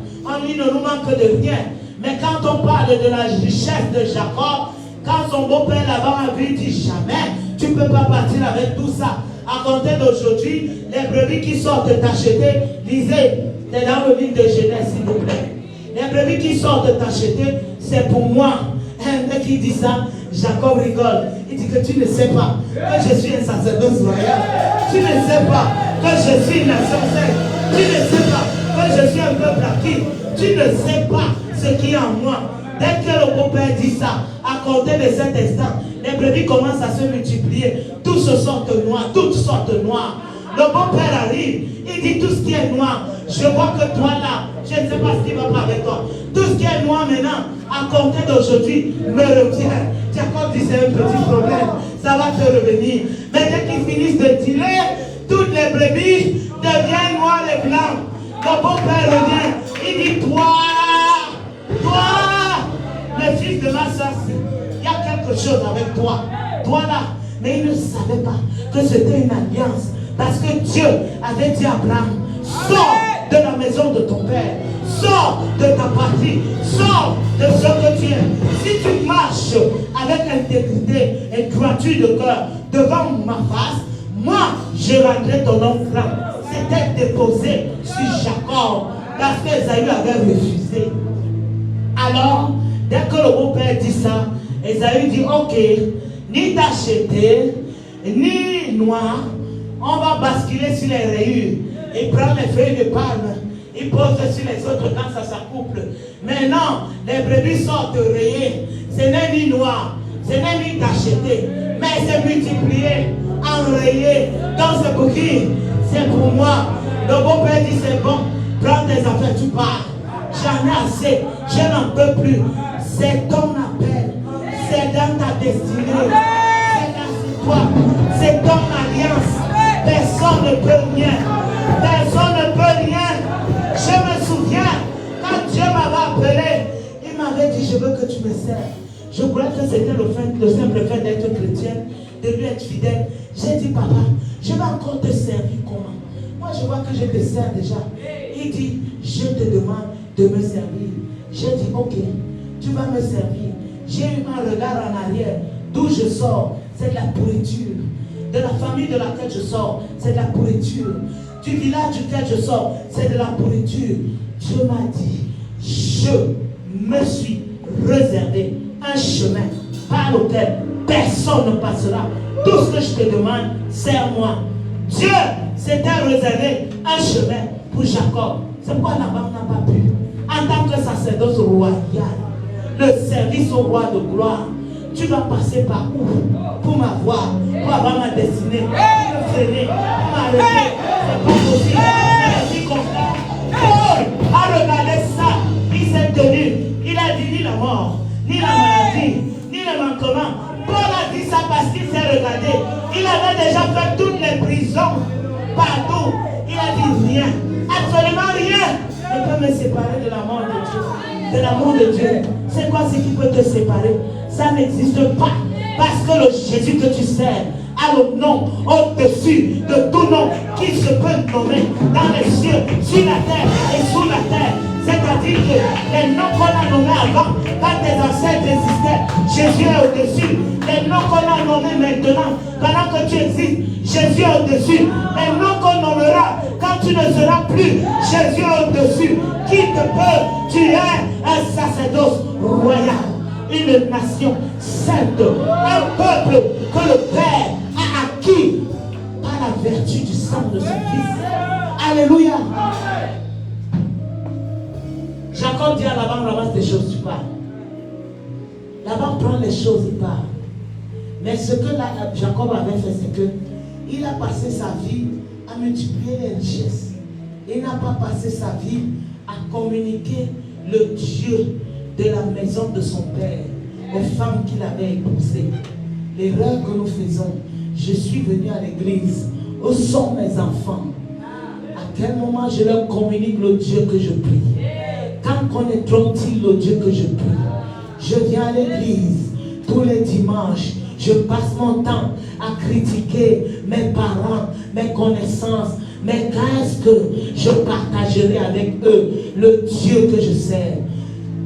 Il ne nous manque de rien. Mais quand on parle de la richesse de Jacob, quand son beau-père là-bas a vu, il dit jamais, tu ne peux pas partir avec tout ça. À compter d'aujourd'hui, les brebis qui sortent t'acheter, lisez, c'est dans le livre de Genèse, s'il vous plaît. Les brebis qui sortent t'acheter, c'est pour moi. Un mec qui dit ça, Jacob rigole. Il dit que tu ne sais pas que je suis un sacerdoce royal. Tu ne sais pas que je suis une nation sainte. Tu ne sais pas que je suis un peuple acquis. Tu ne sais pas ce qui est en moi. Dès que le beau-père dit ça, à compter de cet instant, les brebis commencent à se multiplier. Toutes sortes noires, toutes sortes noires. Le beau-père arrive, il dit tout ce qui est noir. Je vois que toi là, je ne sais pas ce qui va pas avec toi. Tout ce qui est noir maintenant, à compter d'aujourd'hui, me revient. Jacob dit c'est un petit problème, ça va te revenir. Mais dès qu'ils finissent de tirer, toutes les brebis deviennent noires et blancs. Le beau-père revient, il dit toi, le fils de ma soeur, il y a quelque chose avec toi. Toi là. Mais il ne savait pas que c'était une alliance. Parce que Dieu avait dit à Abraham, sors de la maison de ton père. Sors de ta patrie. Sors de ce que tu es. Si tu marches avec intégrité et droiture de cœur devant ma face, moi, je rendrai ton nom grand. C'était déposé sur Jacob parce qu'Ésaü avait refusé. Alors, dès que le beau-père dit ça, Ésaü dit, ok, ni t'acheter, ni noir, on va basculer sur les rayures. Il prend les feuilles de palme, il pose sur les autres quand ça s'accouple. Maintenant, les brebis sortent rayées. Ce n'est ni noir, ce n'est ni t'acheter, mais c'est multiplié, enrayé. Donc c'est pour qui? C'est pour moi. Le beau-père dit c'est bon, prends tes affaires, tu pars. J'en ai assez, je n'en peux plus. C'est ton appel, c'est dans ta destinée, c'est dans toi, c'est ton alliance. Personne ne peut rien, personne ne peut rien. Je me souviens, quand Dieu m'avait appelé, il m'avait dit je veux que tu me sers. Je croyais que c'était le simple fait d'être chrétienne, de lui être fidèle. J'ai dit papa, je vais encore te servir comment? Moi je vois que je te sers déjà. Il dit je te demande de me servir. J'ai dit ok, tu vas me servir. J'ai eu un regard en arrière. D'où je sors, c'est de la pourriture. De la famille de laquelle je sors, c'est de la pourriture. Du village duquel je sors, c'est de la pourriture. Dieu m'a dit, je me suis réservé un chemin par lequel personne ne passera. Tout ce que je te demande, sers-moi. Dieu s'était réservé un chemin pour Jacob. C'est pourquoi Laban n'a pas pu. En tant que sacerdoce royal, le service au roi de gloire, tu vas passer par où pour m'avoir, pour avoir ma destinée, pour me freiner, pour m'arrêter. C'est pas possible. C'est comme ça. Paul a regardé ça, il s'est tenu. Il a dit ni la mort, ni la maladie, ni le manquement. Paul a dit ça parce qu'il s'est regardé. Il avait déjà fait toutes les prisons, partout. Il a dit rien, absolument rien ne peut me séparer de l'amour de Dieu. De l'amour de Dieu. C'est quoi ce qui peut te séparer? Ça n'existe pas. Parce que le Jésus que tu sers a le nom au-dessus de tout nom qui se peut nommer dans les cieux, sur la terre et sous la terre. C'est-à-dire que les noms qu'on a nommés avant, quand tes ancêtres existaient, Jésus est au-dessus. Les noms qu'on a nommés maintenant, pendant que tu existes, Jésus est au-dessus. Les noms qu'on nommera quand tu ne seras plus, Jésus est au-dessus. Qui te peut? Tu es un sacerdoce royal, une nation sainte, un peuple que le Père a acquis par la vertu du sang de son Fils. Alléluia. Jacob dit à Laban, ramasse tes choses, tu pars. Laban prend les choses, il part. Mais ce que Jacob avait fait, c'est que il a passé sa vie à multiplier les richesses. Il n'a pas passé sa vie à communiquer le Dieu de la maison de son père aux femmes qu'il avait épousées. L'erreur que nous faisons, je suis venu à l'église, où sont mes enfants? À quel moment je leur communique le Dieu que je prie? Quand connaîtront-ils le Dieu que je prie? Je viens à l'église tous les dimanches. Je passe mon temps à critiquer mes parents, mes connaissances. Mais quand est-ce que je partagerai avec eux le Dieu que je sers?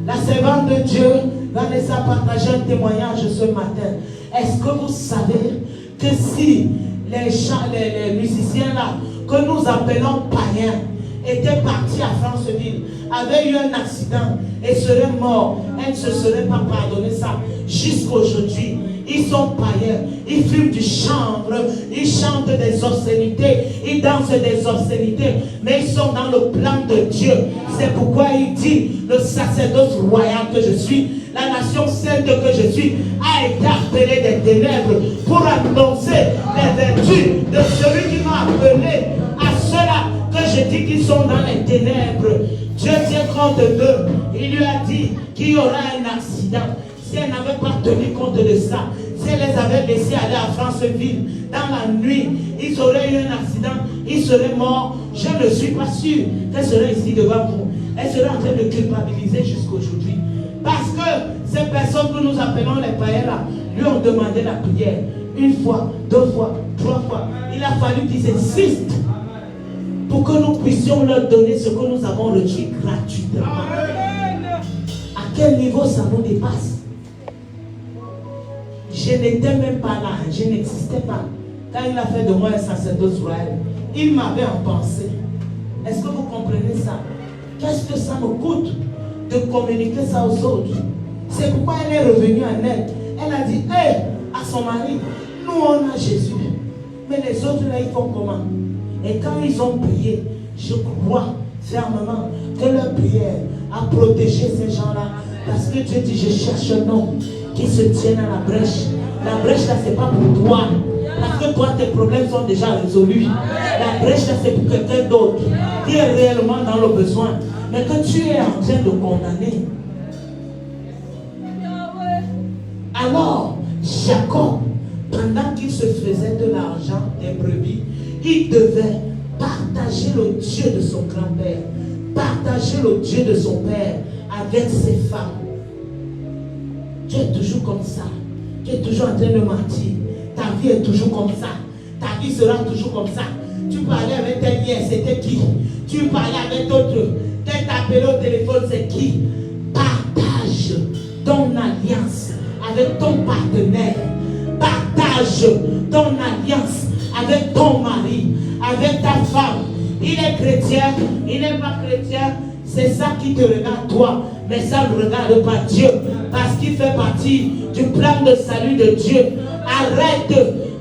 La servante de Dieu, Vanessa, a partagé un témoignage ce matin. Est-ce que vous savez que si les musiciens là, que nous appelons païens, étaient partis à Franceville, avaient eu un accident et seraient morts, elles ne se seraient pas pardonné ça jusqu'aujourd'hui? Ils sont païens, ils fument du chanvre, ils chantent des obscénités, ils dansent des obscénités, mais ils sont dans le plan de Dieu. C'est pourquoi il dit, le sacerdoce royal que je suis, la nation sainte que je suis, a été appelé des ténèbres pour annoncer les vertus de celui qui m'a appelé à ceux-là que je dis qu'ils sont dans les ténèbres. Dieu tient compte d'eux. Il lui a dit qu'il y aura un accident. Si elle n'avait pas tenu compte de ça, si elle les avait laissés aller à Franceville dans la nuit, ils auraient eu un accident, ils seraient morts. Je ne suis pas sûr qu'elle serait ici devant vous. Elle serait en train de culpabiliser jusqu'aujourd'hui. Parce que ces personnes que nous appelons les païens là, lui ont demandé la prière. Une fois, deux fois, trois fois. Il a fallu qu'ils insistent pour que nous puissions leur donner ce que nous avons reçu gratuitement. À quel niveau ça nous dépasse? Je n'étais même pas là, je n'existais pas. Quand il a fait de moi un sacerdoce royal, il m'avait en pensée. Est-ce que vous comprenez ça? Qu'est-ce que ça me coûte de communiquer ça aux autres? C'est pourquoi elle est revenue en aide. Elle a dit, hé, à son mari, nous on a Jésus. Mais les autres là, ils font comment? Et quand ils ont prié, je crois fermement que leur prière a protégé ces gens-là. Parce que Dieu dit, je cherche un homme qui se tienne à la brèche. La brèche là, c'est pas pour toi. Parce que toi, tes problèmes sont déjà résolus. La brèche là, c'est pour quelqu'un d'autre qui est réellement dans le besoin. Mais que tu es en train de condamner. Alors, Jacob, pendant qu'il se faisait de l'argent des brebis, il devait partager le Dieu de son grand-père, partager le Dieu de son père avec ses femmes. Tu es toujours comme ça. Tu es toujours en train de mentir. Ta vie est toujours comme ça. Ta vie sera toujours comme ça. Tu parlais avec ta nièce, c'était qui? Tu parlais avec d'autres. T'es appelé au téléphone, c'est qui? Partage ton alliance avec ton partenaire. Partage ton alliance avec ton mari, avec ta femme. Il est chrétien, il n'est pas chrétien. C'est ça qui te regarde toi. Mais ça ne regarde pas Dieu. Parce qu'il fait partie du plan de salut de Dieu. Arrête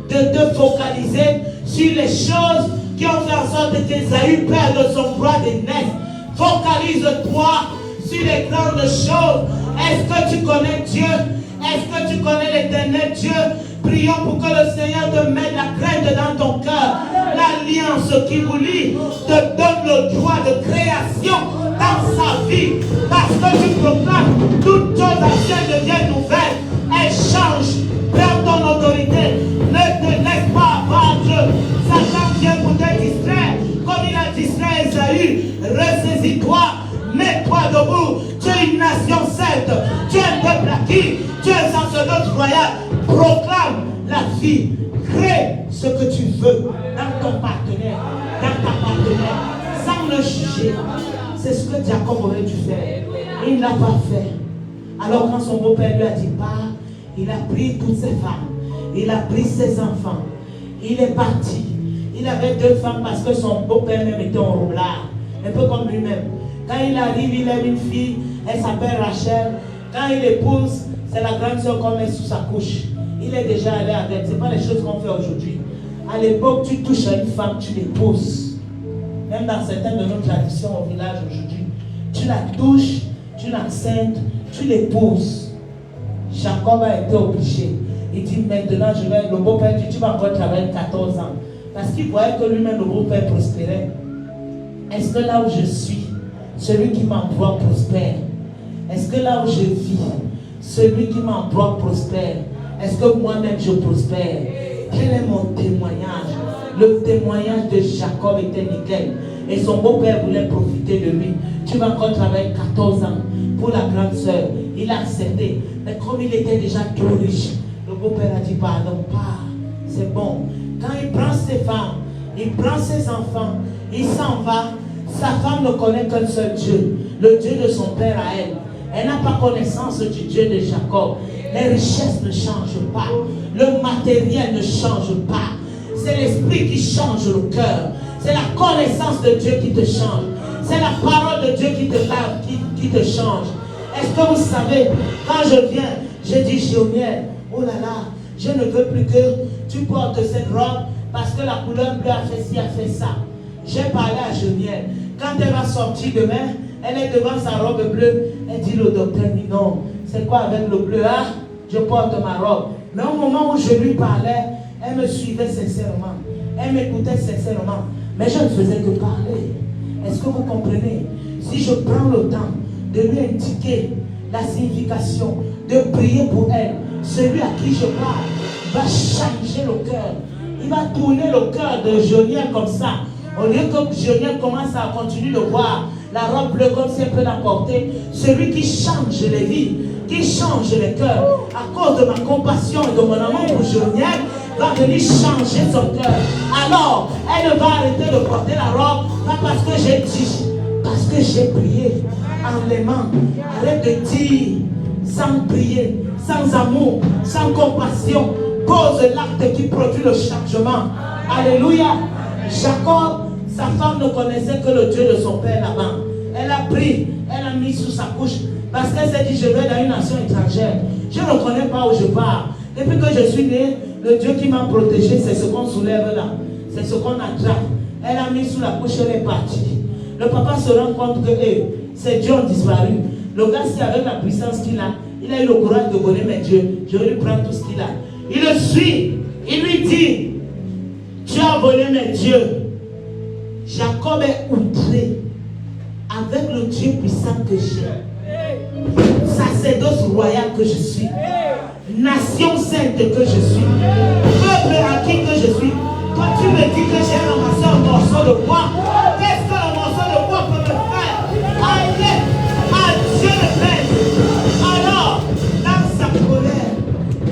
de te focaliser sur les choses qui ont fait en sorte qu'Ésaü perde son droit d'aînesse. Focalise-toi sur les grandes choses. Est-ce que tu connais Dieu? Est-ce que tu connais l'éternel Dieu? Prions pour que le Seigneur te mette la crainte dans ton cœur. L'alliance qui vous lie te donne le droit de création dans sa vie. Parce que tu proclames toutes choses anciennes deviennent nouvelles. Elles changent. Perds ton autorité. Ne te laisse pas abattre. Satan vient pour te distraire. Comme il a distrait Esaü. Ressaisis-toi. Mets-toi debout. Tu es une nation sainte. Tu es un peuple acquis. Tu es un sacerdoce royal. Proclame la vie. Crée ce que tu veux dans ton partenaire, dans ta partenaire, sans le juger. C'est ce que Jacob aurait dû faire. Il ne l'a pas fait. Alors quand son beau-père lui a dit pas, il a pris toutes ses femmes. Il a pris ses enfants. Il est parti. Il avait 2 femmes parce que son beau-père même était en roublard. Un peu comme lui-même. Quand il arrive, il aime une fille. Elle s'appelle Rachel. Quand il épouse, c'est la grande soeur qu'on met sous sa couche. Il est déjà allé avec. Ce n'est pas les choses qu'on fait aujourd'hui. À l'époque, tu touches à une femme, tu l'épouses. Même dans certaines de nos traditions au village aujourd'hui. Tu la touches, tu l'enceintes, tu l'épouses. Jacob a été obligé. Il dit maintenant, le beau-père dit, tu vas encore travailler 14 ans. Parce qu'il voyait que lui-même, le beau-père prospérait. Est-ce que là où je suis, celui qui m'emploie prospère? Est-ce que là où je vis, celui qui m'emploie prospère? Est-ce que moi-même je prospère? Quel est mon témoignage? Le témoignage de Jacob était nickel. Et son beau-père voulait profiter de lui. Tu vas encore travailler 14 ans pour la grande sœur. Il a accepté. Mais comme il était déjà trop riche, le beau-père a dit pardon, pars. C'est bon. Quand il prend ses femmes, il prend ses enfants, il s'en va. Sa femme ne connaît qu'un seul Dieu, le Dieu de son père à elle. Elle n'a pas connaissance du Dieu de Jacob. Les richesses ne changent pas. Le matériel ne change pas. C'est l'esprit qui change le cœur. C'est la connaissance de Dieu qui te change. C'est la parole de Dieu qui te lave, qui te change. Est-ce que vous savez, quand je viens, je dis Géoniel, oh là là, je ne veux plus que tu portes cette robe parce que la couleur bleue a fait ci, a fait ça. J'ai parlé à Géoniel. Quand elle va sortir demain, elle est devant sa robe bleue. Elle dit, le docteur dit non. C'est quoi avec le bleu? Ah, je porte ma robe. Mais au moment où je lui parlais, elle me suivait sincèrement. Elle m'écoutait sincèrement. Mais je ne faisais que parler. Est-ce que vous comprenez? Si je prends le temps de lui indiquer la signification, de prier pour elle, celui à qui je parle va changer le cœur. Il va tourner le cœur de Géoniel comme ça. Au lieu que Géoniel commence à continuer de voir la robe bleue comme si elle peut la porter, celui qui change les vies, qui change les cœurs, à cause de ma compassion et de mon amour pour Géoniel, va venir changer son cœur. Alors, elle va arrêter de porter la robe, pas parce que j'ai dit, parce que j'ai prié en l'aimant. Arrête de dire sans prier, sans amour, sans compassion. Pose l'acte qui produit le changement. Alléluia. Jacob, sa femme ne connaissait que le Dieu de son père là-bas. Elle a pris, elle a mis sous sa couche parce qu'elle s'est dit, je vais dans une nation étrangère. Je ne connais pas où je pars. Depuis que je suis né, le Dieu qui m'a protégé, c'est ce qu'on soulève là. C'est ce qu'on attrape. Elle a mis sous la couche, elle est partie. Le papa se rend compte que ces dieux ont disparu. Le gars, si avec la puissance qu'il a, il a eu le courage de voler mes dieux. Je vais lui prendre tout ce qu'il a. Il le suit. Il lui dit, tu as volé mes dieux. Jacob est outré avec le Dieu puissant que j'ai. Sacerdoce royale que je suis. Nation sainte que je suis. Peuple acquis que je suis. Toi, tu me dis que j'ai ramassé un morceau de bois. Qu'est-ce que le morceau de bois peut me faire? Allez, à Dieu le Père. Alors, dans sa colère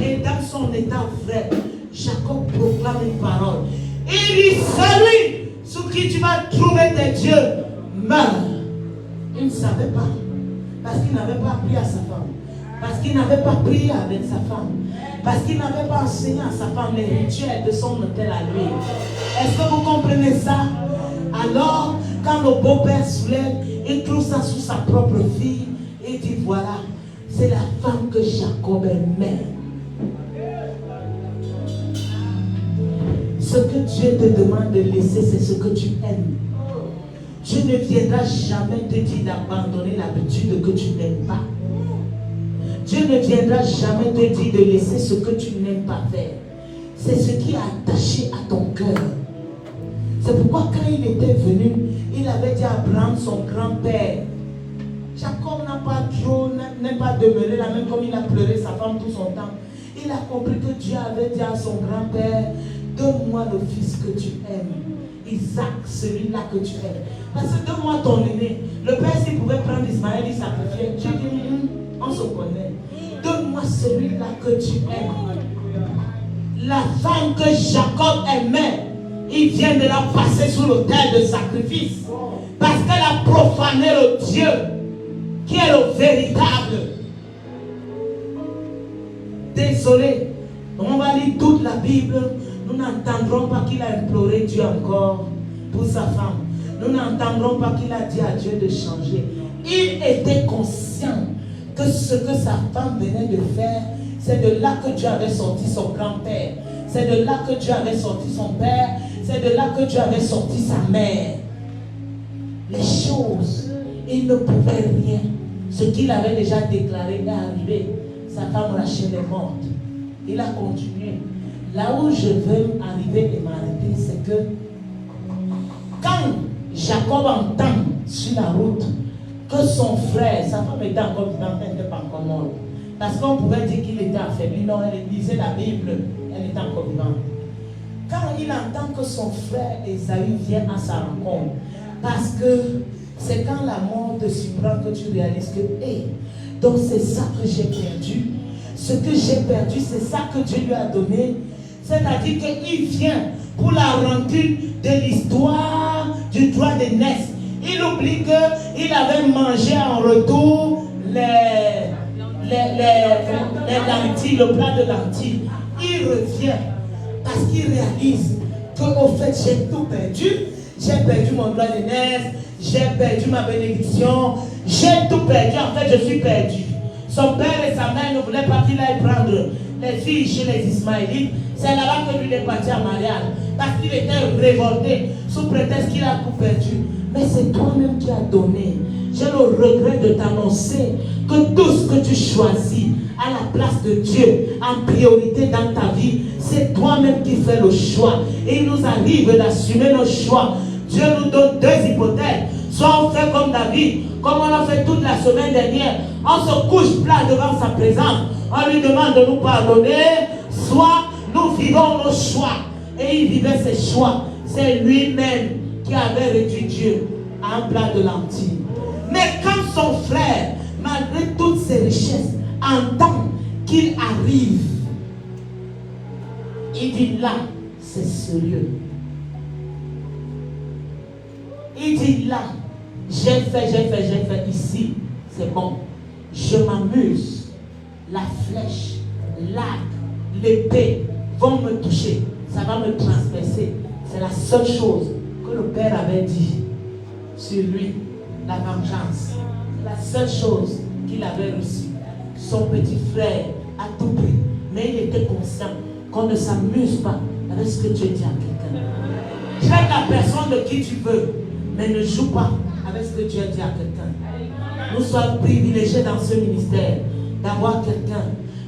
et dans son état vrai, Jacob proclame une parole. Il dit, celui sous qui tu vas trouver tes dieux meurt. Il ne savait pas. Parce qu'il n'avait pas appris à sa femme. Parce qu'il n'avait pas prié avec sa femme. Parce qu'il n'avait pas enseigné à sa femme les rituels de son hôtel à lui. Est-ce que vous comprenez ça? Alors, quand le beau-père soulève, il trouve ça sous sa propre fille. Et dit, voilà, c'est la femme que Jacob aimait. Ce que Dieu te demande de laisser, c'est ce que tu aimes. Dieu ne viendra jamais te dire d'abandonner l'habitude que tu n'aimes pas. Dieu ne viendra jamais te dire de laisser ce que tu n'aimes pas faire. C'est ce qui est attaché à ton cœur. C'est pourquoi quand il était venu, il avait dit à Abraham, son grand-père, Jacob n'est pas demeuré là, même comme il a pleuré sa femme tout son temps. Il a compris que Dieu avait dit à son grand-père, donne-moi le fils que tu aimes. Isaac, celui-là que tu aimes. Parce que donne-moi ton aîné. Le père, s'il pouvait prendre Ismaël, il sacrifiait. Dieu dit, on se connaît. Donne-moi celui-là que tu aimes. La femme que Jacob aimait, il vient de la passer sous l'autel de sacrifice. Parce qu'elle a profané le Dieu qui est le véritable. Désolé, on va lire toute la Bible. Nous n'entendrons pas qu'il a imploré Dieu encore pour sa femme. Nous n'entendrons pas qu'il a dit à Dieu de changer. Il était conscient que ce que sa femme venait de faire, c'est de là que Dieu avait sorti son grand-père. C'est de là que Dieu avait sorti son père. C'est de là que Dieu avait sorti sa mère. Les choses, il ne pouvait rien. Ce qu'il avait déjà déclaré est arrivé. sa femme Rachel est morte. Il a continué. Là où je veux arriver et m'arrêter, c'est que quand Jacob entend sur la route que son frère, sa femme était encore vivante, elle n'était pas encore morte. Parce qu'on pouvait dire qu'il était affaibli. Non, elle lisait la Bible, elle était encore vivante. Quand il entend que son frère Esaü vient à sa rencontre, parce que c'est quand la mort te surprend que tu réalises que, donc c'est ça que j'ai perdu. Ce que j'ai perdu, c'est ça que Dieu lui a donné. C'est-à-dire qu'il vient pour la rancune de l'histoire du droit d'aînesse. Il oublie qu'il avait mangé en retour les lentilles, le plat de lentilles. Il revient parce qu'il réalise qu'au fait, j'ai tout perdu. J'ai perdu mon droit d'aînesse, j'ai perdu ma bénédiction, j'ai tout perdu. En fait, je suis perdu. Son père et sa mère ne voulaient pas qu'il aille prendre les filles chez les Ismaélites. C'est là-bas que lui est parti à mariage. Parce qu'il était révolté sous prétexte qu'il a tout perdu. Mais c'est toi-même qui as donné. J'ai le regret de t'annoncer que tout ce que tu choisis à la place de Dieu en priorité dans ta vie, c'est toi-même qui fais le choix. Et il nous arrive d'assumer nos choix. Dieu nous donne deux hypothèses. Soit on fait comme David, comme on a fait toute la semaine dernière, on se couche plat devant sa présence, on lui demande de nous pardonner, soit nous vivons nos choix. Et il vivait ses choix. C'est lui-même qui avait réduit Dieu à un plat de lentilles. Mais quand son frère, malgré toutes ses richesses, entend qu'il arrive, il dit là, c'est sérieux. Il dit là, j'ai fait ici, c'est bon. Je m'amuse. La flèche, l'arc, l'épée vont me toucher. Ça va me transpercer. C'est la seule chose que le Père avait dit sur lui, la vengeance. La seule chose qu'il avait reçue. Son petit frère a tout pris. Mais il était conscient qu'on ne s'amuse pas avec ce que Dieu dit à quelqu'un. Traite la personne de qui tu veux, mais ne joue pas avec ce que Dieu dit à quelqu'un. Nous sommes privilégiés dans ce ministère d'avoir quelqu'un,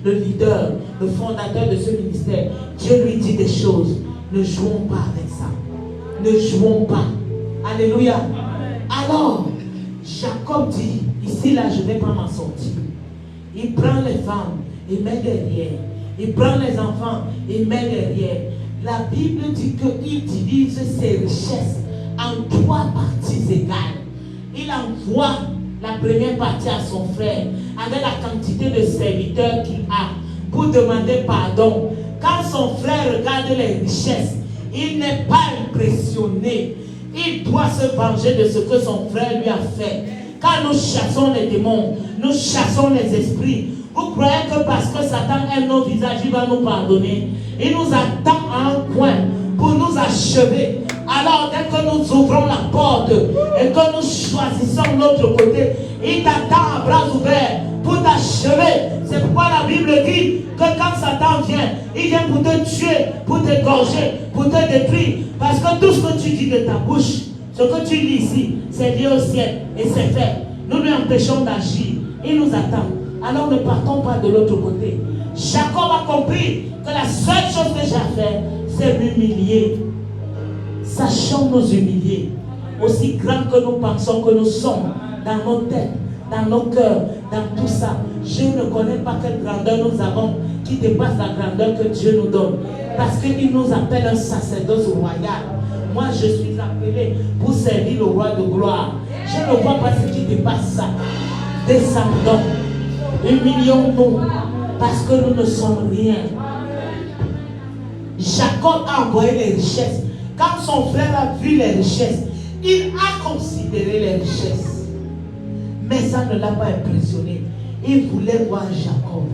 le leader, le fondateur de ce ministère. Dieu lui dit des choses. Ne jouons pas avec ça. Ne jouons pas. Alléluia. Alors, Jacob dit, ici là, je ne vais pas m'en sortir. Il prend les femmes, il met derrière. Il prend les enfants, il met derrière. La Bible dit qu'il divise ses richesses en 3 parties égales. Il envoie la première partie à son frère avec la quantité de serviteurs qu'il a pour demander pardon. Quand son frère regarde les richesses, il n'est pas impressionné. Il doit se venger de ce que son frère lui a fait. Quand nous chassons les démons, nous chassons les esprits. Vous croyez que parce que Satan aime nos visages, il va nous pardonner? Il nous attend à un coin pour nous achever. Alors dès que nous ouvrons la porte et que nous choisissons l'autre côté, il t'attend à bras ouverts pour t'achever. C'est pourquoi la Bible dit que quand Satan vient, il vient pour te tuer, pour t'égorger, pour te détruire. Parce que tout ce que tu dis de ta bouche, ce que tu lis ici, c'est lié au ciel et c'est fait. Nous lui empêchons d'agir. Il nous attend. Alors ne partons pas de l'autre côté. Jacob a compris que la seule chose que j'ai à faire, c'est m'humilier. Sachons nous humilier. Aussi grand que nous pensons que nous sommes, dans nos têtes, dans nos cœurs, dans tout ça. Je ne connais pas quelle grandeur nous avons qui dépasse la grandeur que Dieu nous donne. Parce qu'il nous appelle un sacerdoce royal. Moi, je suis appelé pour servir le roi de gloire. Je ne vois pas ce qui dépasse ça. Descendons. Humilions-nous parce que nous ne sommes rien. Jacob a envoyé les richesses. Quand son frère a vu les richesses, il a considéré les richesses. Mais ça ne l'a pas impressionné. Il voulait voir Jacob.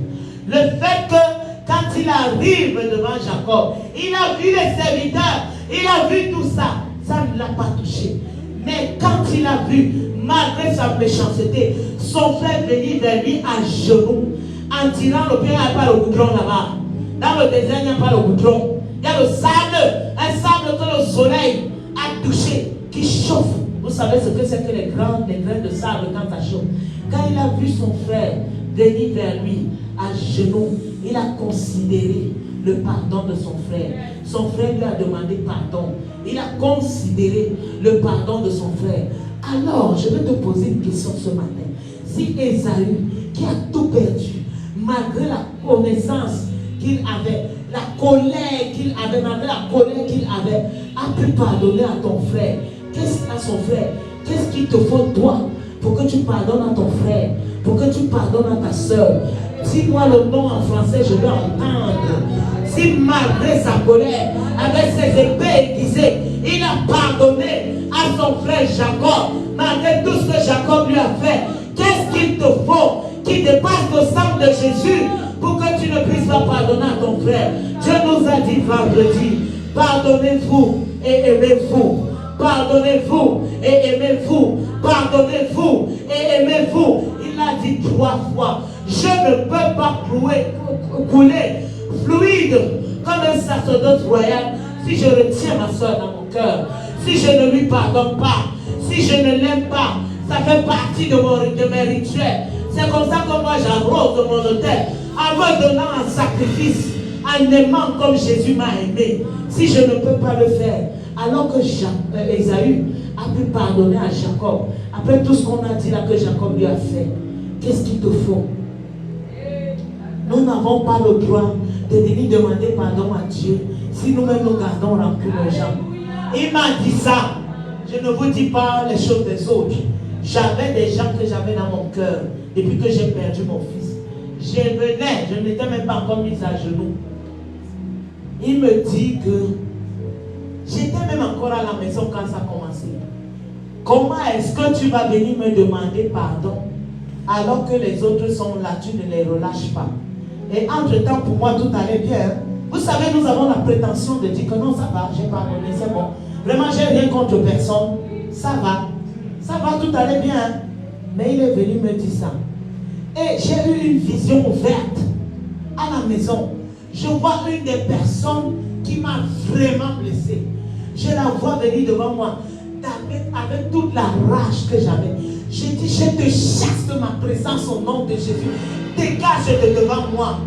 Le fait que quand il arrive devant Jacob, il a vu les serviteurs, il a vu tout ça, ça ne l'a pas touché. Mais quand il a vu, malgré sa méchanceté, son frère venir vers lui à genoux, en tirant le pied, il n'y a pas le goudron là-bas. Dans le désert, il n'y a pas le goudron. Il y a le sable, un sable que le soleil a touché, qui chauffe. Vous savez ce que c'est que les grains de sable quand ça chauffe. Quand il a vu son frère venir vers lui, à genoux, il a considéré le pardon de son frère. Son frère lui a demandé pardon. Il a considéré le pardon de son frère. Alors, je vais te poser une question ce matin. Si Ésaü, qui a tout perdu, malgré la connaissance qu'il avait, la colère qu'il avait, malgré la colère qu'il avait, a pu pardonner à ton frère, à son frère, qu'est-ce qu'il te faut toi pour que tu pardonnes à ton frère, pour que tu pardonnes à ta soeur? Dis-moi le nom en français, je veux entendre. Si malgré sa colère, avec ses épées aiguisées, il a pardonné à son frère Jacob, malgré tout ce que Jacob lui a fait, qu'est-ce qu'il te faut qui dépasse le sang de Jésus pour que tu ne puisses pas pardonner à ton frère? Dieu nous a dit vendredi, pardonnez-vous et aimez-vous. Pardonnez-vous et aimez-vous. Pardonnez-vous et aimez-vous. Il a dit 3 fois. Je ne peux pas couler fluide comme un sacerdoce royal si je retiens ma soeur dans mon cœur, si je ne lui pardonne pas, si je ne l'aime pas. Ça fait partie de mes rituels. C'est comme ça que moi j'arrose mon autel en me donnant un sacrifice, en aimant comme Jésus m'a aimé. Si je ne peux pas le faire, alors que Ésaü a pu pardonner à Jacob, après tout ce qu'on a dit là que Jacob lui a fait, qu'est-ce qu'il te faut? Nous n'avons pas le droit de venir demander pardon à Dieu si nous-mêmes nous gardons rancune aux gens. Il m'a dit ça. Je ne vous dis pas les choses des autres. J'avais des gens que j'avais dans mon cœur depuis que j'ai perdu mon fils. Je n'étais même pas encore mise à genoux. Il me dit que j'étais même encore à la maison quand ça a commencé. Comment est-ce que tu vas venir me demander pardon alors que les autres sont là, tu ne les relâches pas? Et entre-temps, pour moi, tout allait bien. Vous savez, nous avons la prétention de dire que non, ça va, j'ai pardonné, c'est bon. Vraiment, j'ai rien contre personne. Ça va, tout allait bien. Mais il est venu me dire ça. Et j'ai eu une vision ouverte à la maison. Je vois une des personnes qui m'a vraiment blessé. Je la vois venir devant moi avec toute la rage que j'avais. J'ai dit, je te chasse de ma présence au nom de Jésus. Dégage de devant moi.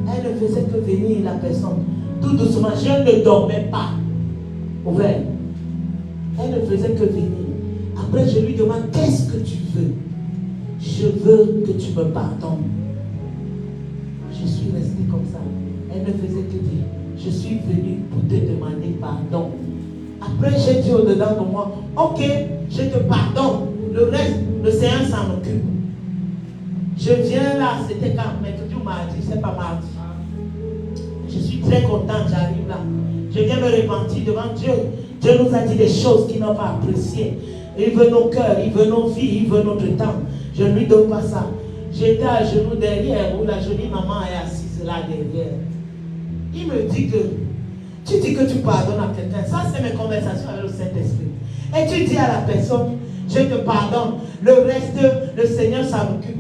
Elle ne faisait que venir, la personne. Tout doucement, je ne dormais pas. Ouvert. Elle ne faisait que venir. Après, je lui demande, qu'est-ce que tu veux? Je veux que tu me pardonnes. Je suis restée comme ça. Elle ne faisait que dire, je suis venue pour te demander pardon. Après, j'ai dit au-dedans de moi, ok, je te pardonne. Le reste, le Seigneur s'en occupe. Je viens là, c'était quand mercredi ou mardi, c'est pas mardi. Je suis très contente, j'arrive là. Je viens me repentir devant Dieu. Dieu nous a dit des choses qu'il n'a pas appréciées. Il veut nos cœurs, il veut nos vies, il veut notre temps. Je ne lui donne pas ça. J'étais à genoux derrière où la jolie maman est assise là derrière. Il me dit que tu dis que tu pardonnes à quelqu'un. Ça, c'est mes conversations avec le Saint-Esprit. Et tu dis à la personne, je te pardonne. Le reste, le Seigneur s'en occupe.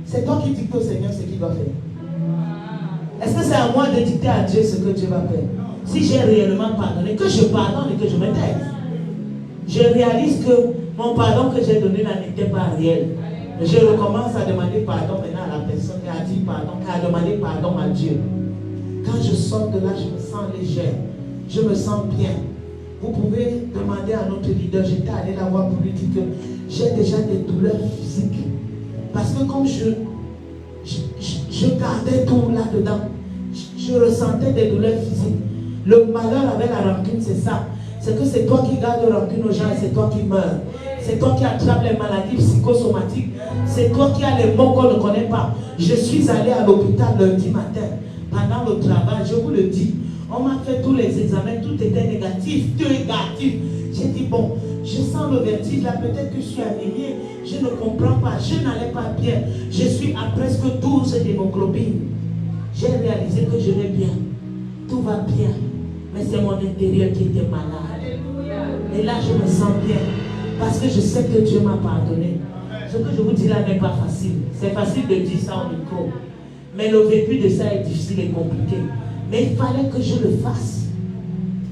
C'est toi qui dictes au Seigneur ce qu'il doit faire. Est-ce que c'est à moi de dicter à Dieu ce que Dieu va faire? Si j'ai réellement pardonné, que je pardonne et que je me taise. Je réalise que mon pardon que j'ai donné là n'était pas réel. Je recommence à demander pardon maintenant à la personne qui a dit pardon, qui a demandé pardon à Dieu. Quand je sors de là, je me sens légère. Je me sens bien. Vous pouvez demander à notre leader, j'étais allé la voir pour lui dire que j'ai déjà des douleurs physiques. Parce que comme je gardais tout là-dedans, je ressentais des douleurs physiques. Le malheur avec la rancune, c'est ça. C'est que c'est toi qui gardes rancune aux gens et c'est toi qui meurs. C'est toi qui attrapes les maladies psychosomatiques. C'est toi qui as les mots qu'on ne connaît pas. Je suis allé à l'hôpital lundi matin, pendant le travail, je vous le dis. On m'a fait tous les examens, tout était négatif, J'ai dit, bon, je sens le vertige là, peut-être que je suis anémiée, je ne comprends pas, je n'allais pas bien. Je suis à presque 12 d'hémoglobine. J'ai réalisé que je vais bien. Tout va bien. Mais c'est mon intérieur qui était malade. Et là, je me sens bien. Parce que je sais que Dieu m'a pardonné. Ce que je vous dis là n'est pas facile. C'est facile de dire ça au micro. Mais le vécu de ça est difficile et compliqué. Mais il fallait que je le fasse.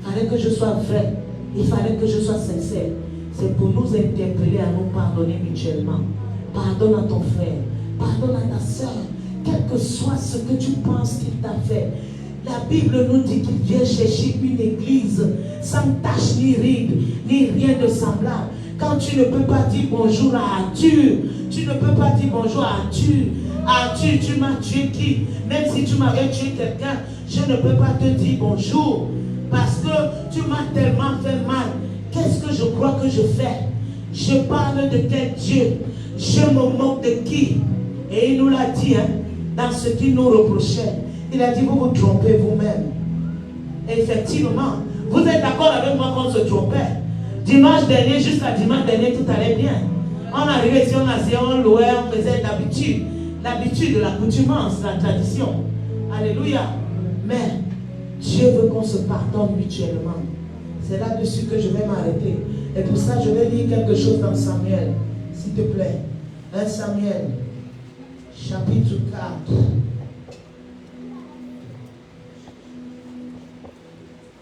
Il fallait que je sois vrai. Il fallait que je sois sincère. C'est pour nous interpeller à nous pardonner mutuellement. Pardonne à ton frère. Pardonne à ta soeur. Quelle quel que soit ce que tu penses qu'il t'a fait. La Bible nous dit qu'il vient chercher une église sans tache ni ride, ni rien de semblable. Quand tu ne peux pas dire bonjour à Arthur, tu ne peux pas dire bonjour à Arthur. Arthur, tu m'as tué qui? Même si tu m'avais tué quelqu'un, je ne peux pas te dire bonjour. Parce que tu m'as tellement fait mal. Qu'est-ce que je crois que je fais? Je parle de quel Dieu? Je me moque de qui? Et il nous l'a dit, hein, dans ce qu'il nous reprochait. Il a dit, vous vous trompez vous-même. Effectivement, vous êtes d'accord avec moi qu'on se trompait. Dimanche dernier, jusqu'à dimanche dernier, tout allait bien. On arrivait ici, on asseyait, on louait, on faisait d'habitude. L'habitude de l'accoutumance, la tradition. Alléluia. Mais Dieu veut qu'on se pardonne mutuellement. C'est là-dessus que je vais m'arrêter. Et pour ça, je vais lire quelque chose dans Samuel. S'il te plaît. 1 Samuel, chapitre 4.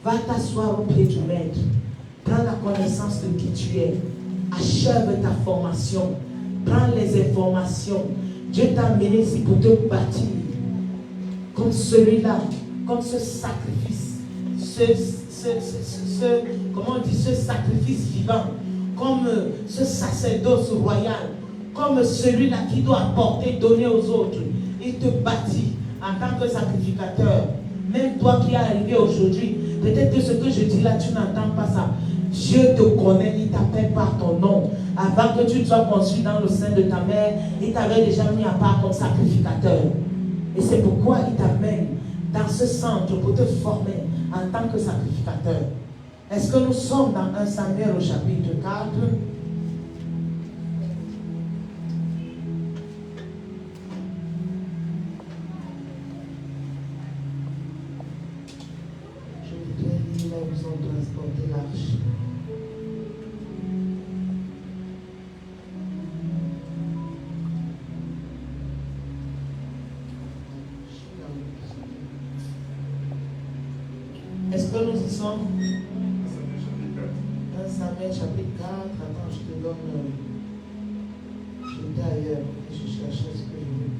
Va t'asseoir au pied du maître. Prends la connaissance de qui tu es. Achève ta formation. Prends les informations. Dieu t'a amené ici pour te bâtir. Comme celui-là, comme ce sacrifice. Comment on dit, ce sacrifice vivant. Comme ce sacerdoce royal. Comme celui-là qui doit apporter, donner aux autres. Il te bâtit en tant que sacrificateur. Même toi qui es arrivé aujourd'hui, peut-être que ce que je dis là, tu n'entends pas ça. Dieu te connaît, il t'appelle par ton nom. Avant que tu sois conçu dans le sein de ta mère, il t'avait déjà mis à part comme sacrificateur. Et c'est pourquoi il t'amène dans ce centre pour te former en tant que sacrificateur. Est-ce que nous sommes dans 1 Samuel au chapitre 4? Ils ont transporté l'arche. Est-ce que nous y sommes? 1 Samuel chapitre 4. Attends, je te donne. J'étais ailleurs. Je cherchais ce que je veux.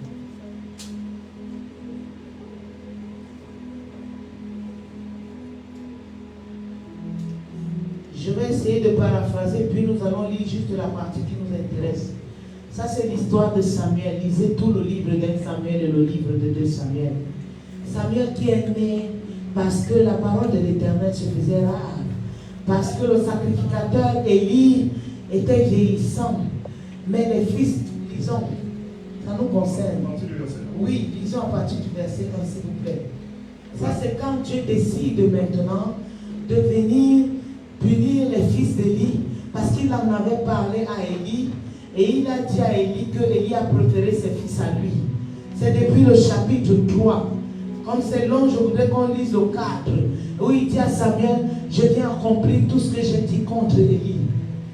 Je vais essayer de paraphraser, puis nous allons lire juste la partie qui nous intéresse. Ça, c'est l'histoire de Samuel. Lisez tout le livre d'1 Samuel et le livre de 2 Samuel. Samuel qui est né parce que la parole de l'Éternel se faisait rare. Parce que le sacrificateur Élie était vieillissant. Mais les fils, lisons, ça nous concerne. Oui, lisons à partir du verset 1, s'il vous plaît. Ça, c'est quand Dieu décide maintenant de venir punir les fils d'Élie, parce qu'il en avait parlé à Élie, et il a dit à Élie que Élie a préféré ses fils à lui. C'est depuis le chapitre 3. Comme c'est long, je voudrais qu'on lise le 4, où il dit à Samuel, je viens accomplir tout ce que j'ai dit contre Élie.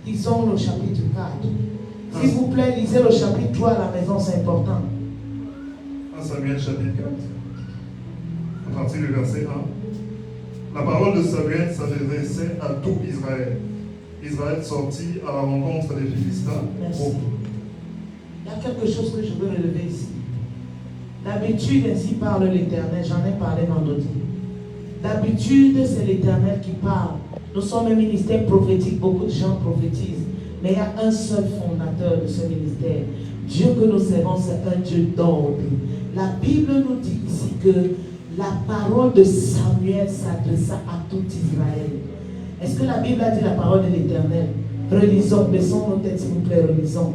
Lisons le chapitre 4. S'il vous plaît, lisez le chapitre 3 à la maison, c'est important. 1 Samuel chapitre 4, à partir du verset 1. La parole de Samuel s'adressait à tout Israël. Israël sortit à la rencontre des Philistins. Merci. Il y a quelque chose que je veux relever ici. D'habitude, ainsi parle l'Éternel. J'en ai parlé vendredi. D'habitude, c'est l'Éternel qui parle. Nous sommes un ministère prophétique. Beaucoup de gens prophétisent. Mais il y a un seul fondateur de ce ministère. Dieu que nous servons, c'est un Dieu d'ordre. La Bible nous dit ici que la parole de Samuel s'adressa à tout Israël. Est-ce que la Bible a dit la parole de l'Éternel? Relisons, baissons nos têtes s'il vous plaît, relisons.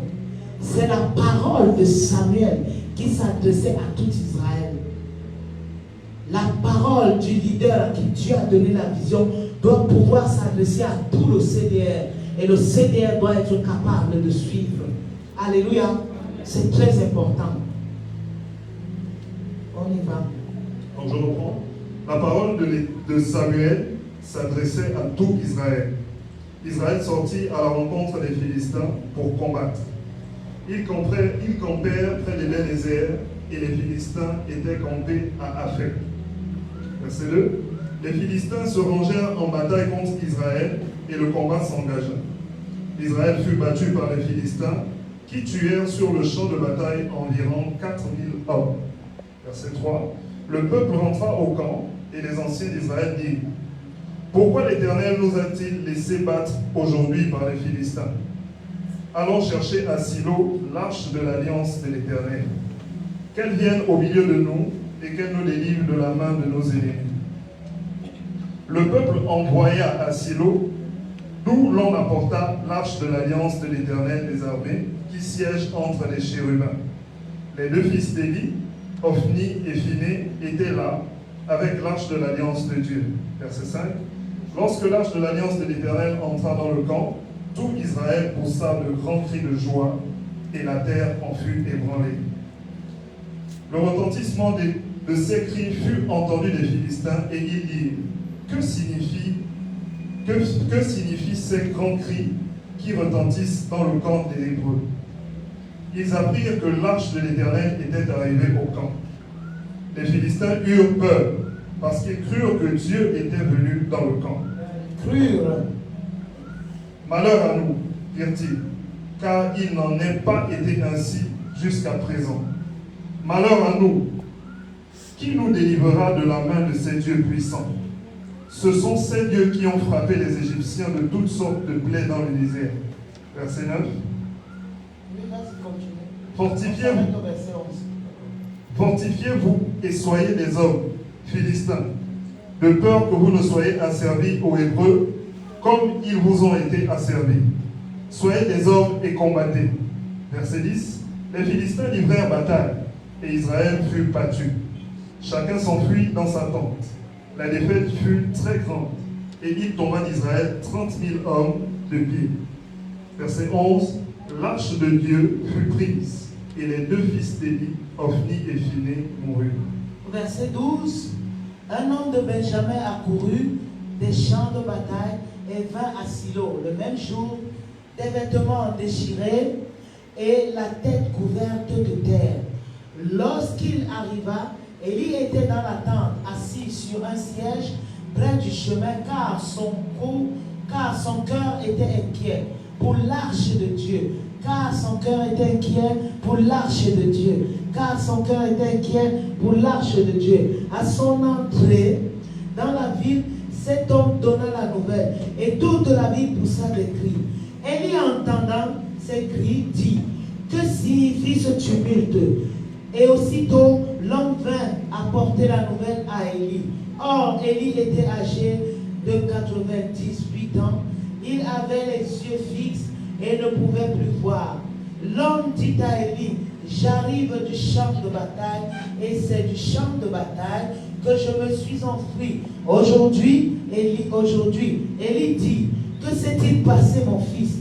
C'est la parole de Samuel qui s'adressait à tout Israël. La parole du leader à qui Dieu a donné la vision doit pouvoir s'adresser à tout le CDR. Et le CDR doit être capable de suivre. Alléluia. C'est très important. On y va. Donc je reprends. La parole de Samuel s'adressait à tout Israël. Israël sortit à la rencontre des Philistins pour combattre. Ils campèrent près de l'Élézer et les Philistins étaient campés à Aphek. Verset 2. Les Philistins se rangèrent en bataille contre Israël et le combat s'engagea. Israël fut battu par les Philistins qui tuèrent sur le champ de bataille environ 4000 hommes. Verset 3. Le peuple rentra au camp et les anciens d'Israël dirent: pourquoi l'Éternel nous a-t-il laissé battre aujourd'hui par les Philistins? Allons chercher à Silo l'arche de l'alliance de l'Éternel. Qu'elle vienne au milieu de nous et qu'elle nous délivre de la main de nos ennemis. Le peuple envoya à Silo, d'où l'on apporta l'arche de l'alliance de l'Éternel des armées, qui siège entre les chérubins. Les deux fils d'Élie, Ophni et Phiné, étaient là, avec l'arche de l'alliance de Dieu. Verset 5. Lorsque l'arche de l'alliance de l'Éternel entra dans le camp, tout Israël poussa de grands cris de joie, et la terre en fut ébranlée. Le retentissement de ces cris fut entendu des Philistins, et ils dirent: que signifient ces grands cris qui retentissent dans le camp des Hébreux? Ils apprirent que l'arche de l'Éternel était arrivée au camp. Les Philistins eurent peur, parce qu'ils crurent que Dieu était venu dans le camp. Crurent. Malheur à nous, dirent-ils, car il n'en est pas été ainsi jusqu'à présent. Malheur à nous, qui nous délivrera de la main de ces dieux puissants? Ce sont ces dieux qui ont frappé les Égyptiens de toutes sortes de plaies dans le désert. Verset 9. Fortifiez-vous. Fortifiez-vous et soyez des hommes, Philistins, de peur que vous ne soyez asservis aux Hébreux, comme ils vous ont été asservis. Soyez des hommes et combattez. Verset 10. Les Philistins livrèrent bataille, et Israël fut battu. Chacun s'enfuit dans sa tente. La défaite fut très grande, et il tomba d'Israël 30 000 hommes de pied. Verset 11. L'arche de Dieu fut prise, et les deux fils d'Élie, Ophni et Phiné, moururent. Verset 12. Un homme de Benjamin accourut des champs de bataille et vint à Silo le même jour, des vêtements déchirés et la tête couverte de terre. Lorsqu'il arriva, Élie était dans la tente, assis sur un siège près du chemin, car son cœur était inquiet pour l'arche de Dieu. Car son cœur était inquiet pour l'arche de Dieu. Car son cœur était inquiet pour l'arche de Dieu. À son entrée dans la ville, cet homme donna la nouvelle, et toute la ville poussa des cris. Élie, entendant ces cris, dit: que signifie ce tumulte? Et aussitôt, l'homme vint apporter la nouvelle à Élie. Or, Élie était âgé de 98 ans. Il avait les yeux fixes et ne pouvait plus voir. L'homme dit à Élie: j'arrive du champ de bataille, et c'est du champ de bataille que je me suis enfui. Aujourd'hui, Élie dit: que s'est-il passé, mon fils?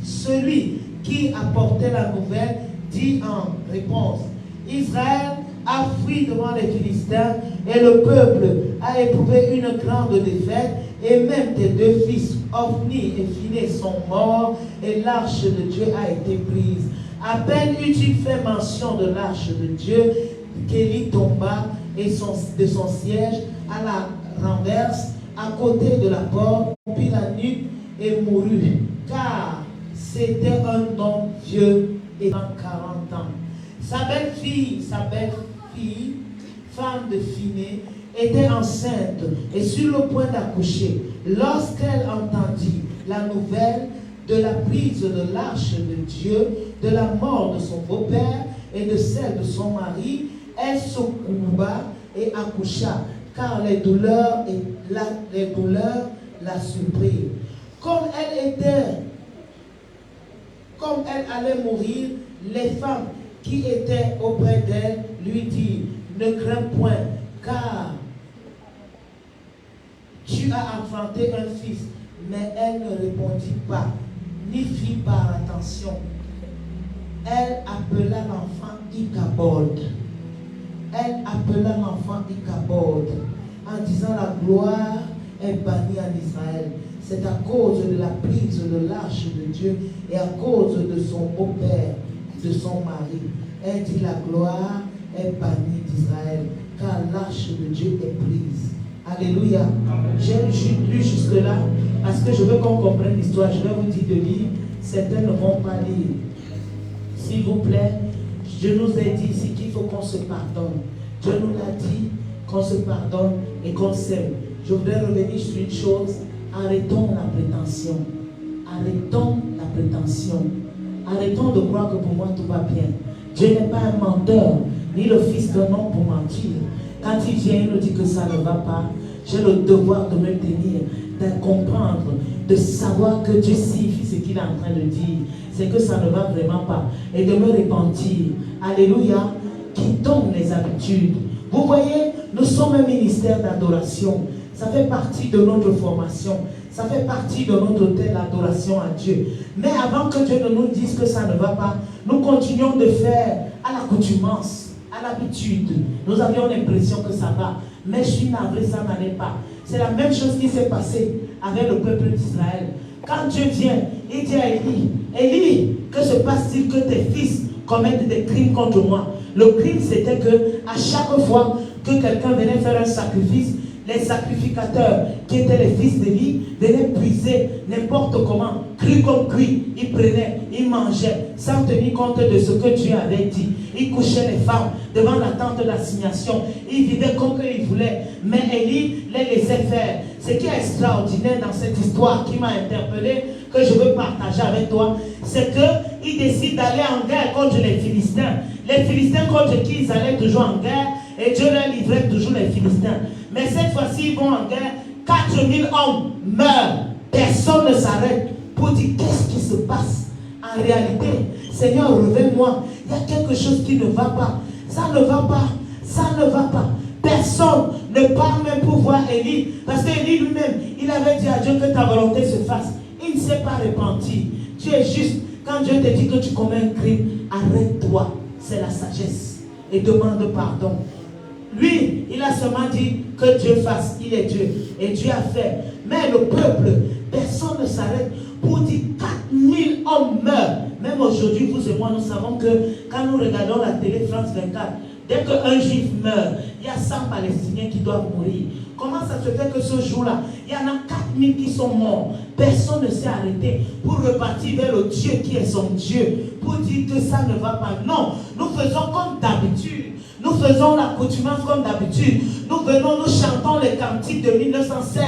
Celui qui apportait la nouvelle dit en réponse: Israël a fui devant les Philistins, et le peuple a éprouvé une grande défaite, et même tes deux fils, Ophni et Phiné, sont morts, et l'arche de Dieu a été prise. À peine eut-il fait mention de l'arche de Dieu qu'Élie tomba de son siège à la renverse, à côté de la porte, puis la nuque et mourut, car c'était un homme vieux et dans 40 ans. Sa belle-fille, femme de Phiné, était enceinte et sur le point d'accoucher. Lorsqu'elle entendit la nouvelle de la prise de l'arche de Dieu, de la mort de son beau-père et de celle de son mari, elle se courba et accoucha, car les douleurs la surprirent. Comme elle allait mourir, les femmes qui étaient auprès d'elle lui dirent: ne crains point, car tu as enfanté un fils. Mais elle ne répondit pas, ni fit par attention. Elle appela l'enfant Ichabod. En disant: la gloire est bannie en Israël. C'est à cause de la prise de l'arche de Dieu et à cause de son beau-père, de son mari. Elle dit: la gloire est bannie d'Israël, car l'arche de Dieu est prise. Alléluia. J'ai lu jusque-là parce que je veux qu'on comprenne l'histoire. Je vais vous dire de lire. Certains ne vont pas lire. S'il vous plaît, Je nous ai dit ici qu'il faut qu'on se pardonne. Dieu nous l'a dit qu'on se pardonne et qu'on s'aime. Je voudrais revenir sur une chose. Arrêtons la prétention. Arrêtons la prétention. Arrêtons de croire que pour moi tout va bien. Dieu n'est pas un menteur, ni le fils d'un homme pour mentir. Quand il vient, il nous dit que ça ne va pas. J'ai le devoir de me tenir, de comprendre, de savoir que Dieu signifie ce qu'il est en train de dire. C'est que ça ne va vraiment pas. Et de me repentir. Alléluia. Quittons les habitudes. Vous voyez, nous sommes un ministère d'adoration. Ça fait partie de notre formation. Ça fait partie de notre hôtel d'adoration à Dieu. Mais avant que Dieu ne nous dise que ça ne va pas, nous continuons de faire à l'accoutumance, à l'habitude. Nous avions l'impression que ça va. Mais je suis navré, ça n'allait pas. C'est la même chose qui s'est passée avec le peuple d'Israël. Quand Dieu vient, il dit à Élie, Élie, que se passe-t-il que tes fils commettent des crimes contre moi? Le crime, c'était que à chaque fois que quelqu'un venait faire un sacrifice, les sacrificateurs, qui étaient les fils d'Élie, venaient puiser n'importe comment, cru comme cuit. Ils prenaient, ils mangeaient, sans tenir compte de ce que Dieu avait dit. Ils couchaient les femmes devant la tente d'assignation. Ils vivaient comme ils voulaient. Mais Élie les laissait faire. Ce qui est extraordinaire dans cette histoire qui m'a interpellé, que je veux partager avec toi, c'est qu'ils décident d'aller en guerre contre les Philistins. Les Philistins contre qui ils allaient toujours en guerre, et Dieu leur livrait toujours les Philistins. Mais cette fois-ci, ils vont en guerre, 4000 hommes meurent. Personne ne s'arrête pour dire qu'est-ce qui se passe. En réalité, Seigneur, reviens-moi. Il y a quelque chose qui ne va pas. Ça ne va pas. Ça ne va pas. Personne ne parle même pour voir Élie. Parce qu'Élie lui-même, il avait dit à Dieu que ta volonté se fasse. Il ne s'est pas repenti. Tu es juste. Quand Dieu te dit que tu commets un crime, arrête-toi. C'est la sagesse. Et demande pardon. Lui, il a seulement dit que Dieu fasse. Il est Dieu. Et Dieu a fait. Mais le peuple, personne ne s'arrête pour dire 4000 hommes meurent. Même aujourd'hui, vous et moi, nous savons que quand nous regardons la télé France 24, dès qu'un juif meurt, il y a 100 Palestiniens qui doivent mourir. Comment ça se fait que ce jour-là, il y en a 4000 qui sont morts? Personne ne s'est arrêté pour repartir vers le Dieu qui est son Dieu, pour dire que ça ne va pas. Non, nous faisons comme d'habitude. Nous faisons l'accoutumance comme d'habitude. Nous venons, nous chantons les cantiques de 1916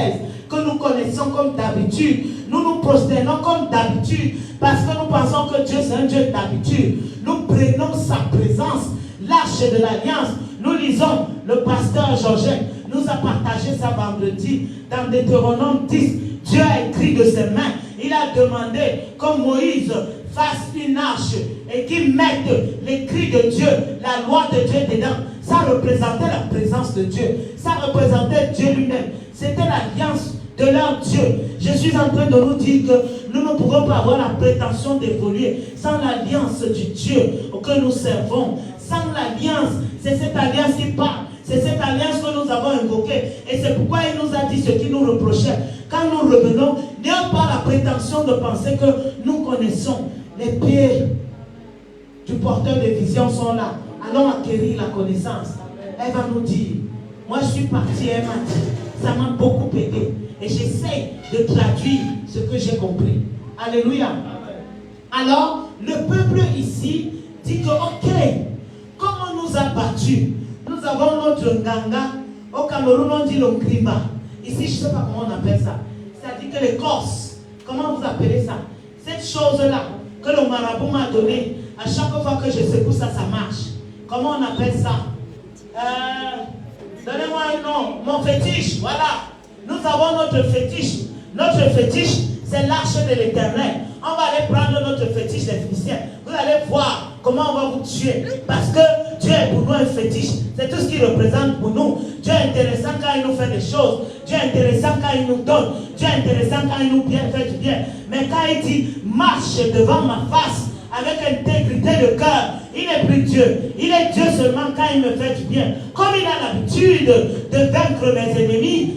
que nous connaissons comme d'habitude. Nous nous prosternons comme d'habitude parce que nous pensons que Dieu c'est un Dieu d'habitude. Nous prenons sa présence, l'arche de l'alliance. Nous lisons, le pasteur Georgette nous a partagé ça vendredi dans Deutéronome 10. Dieu a écrit de ses mains. Il a demandé que Moïse fasse une arche et qu'il mette les cris de Dieu, la loi de Dieu dedans. Ça représentait la présence de Dieu. Ça représentait Dieu lui-même. C'était l'alliance de leur Dieu. Je suis en train de nous dire que nous ne pourrons pas avoir la prétention d'évoluer sans l'alliance du Dieu que nous servons. Sans l'alliance, c'est cette alliance qui parle. C'est cette alliance que nous avons invoquée. Et c'est pourquoi il nous a dit ce qu'il nous reprochait. Quand nous revenons, n'ayons pas la prétention de penser que nous connaissons. Les pieds du porteur de vision sont là. Allons acquérir la connaissance. Elle va nous dire, moi je suis partie, elle m'a dit, ça m'a beaucoup aidé. Et j'essaie de traduire ce que j'ai compris. Alléluia. Alors, le peuple ici dit que, ok, comme on nous a battus, nous avons notre nganga. Au Cameroun, on dit le ngrimba. Ici, je ne sais pas comment on appelle ça. C'est-à-dire que les Corses, comment vous appelez ça? Cette chose-là que le marabout m'a donné, à chaque fois que je secoue ça, ça marche. Comment on appelle ça? Donnez-moi un nom. Mon fétiche, voilà. Nous avons notre fétiche. Notre fétiche, c'est l'arche de l'Éternel. On va aller prendre notre fétiche des Philistins. Vous allez voir comment on va vous tuer. Parce que Dieu est pour nous un fétiche. C'est tout ce qu'il représente pour nous. Dieu est intéressant quand il nous fait des choses. Dieu est intéressant quand il nous donne. Dieu est intéressant quand il nous fait du bien. Mais quand il dit, marche devant ma face avec intégrité de cœur, il n'est plus Dieu. Il est Dieu seulement quand il me fait du bien. Comme il a l'habitude de vaincre mes ennemis,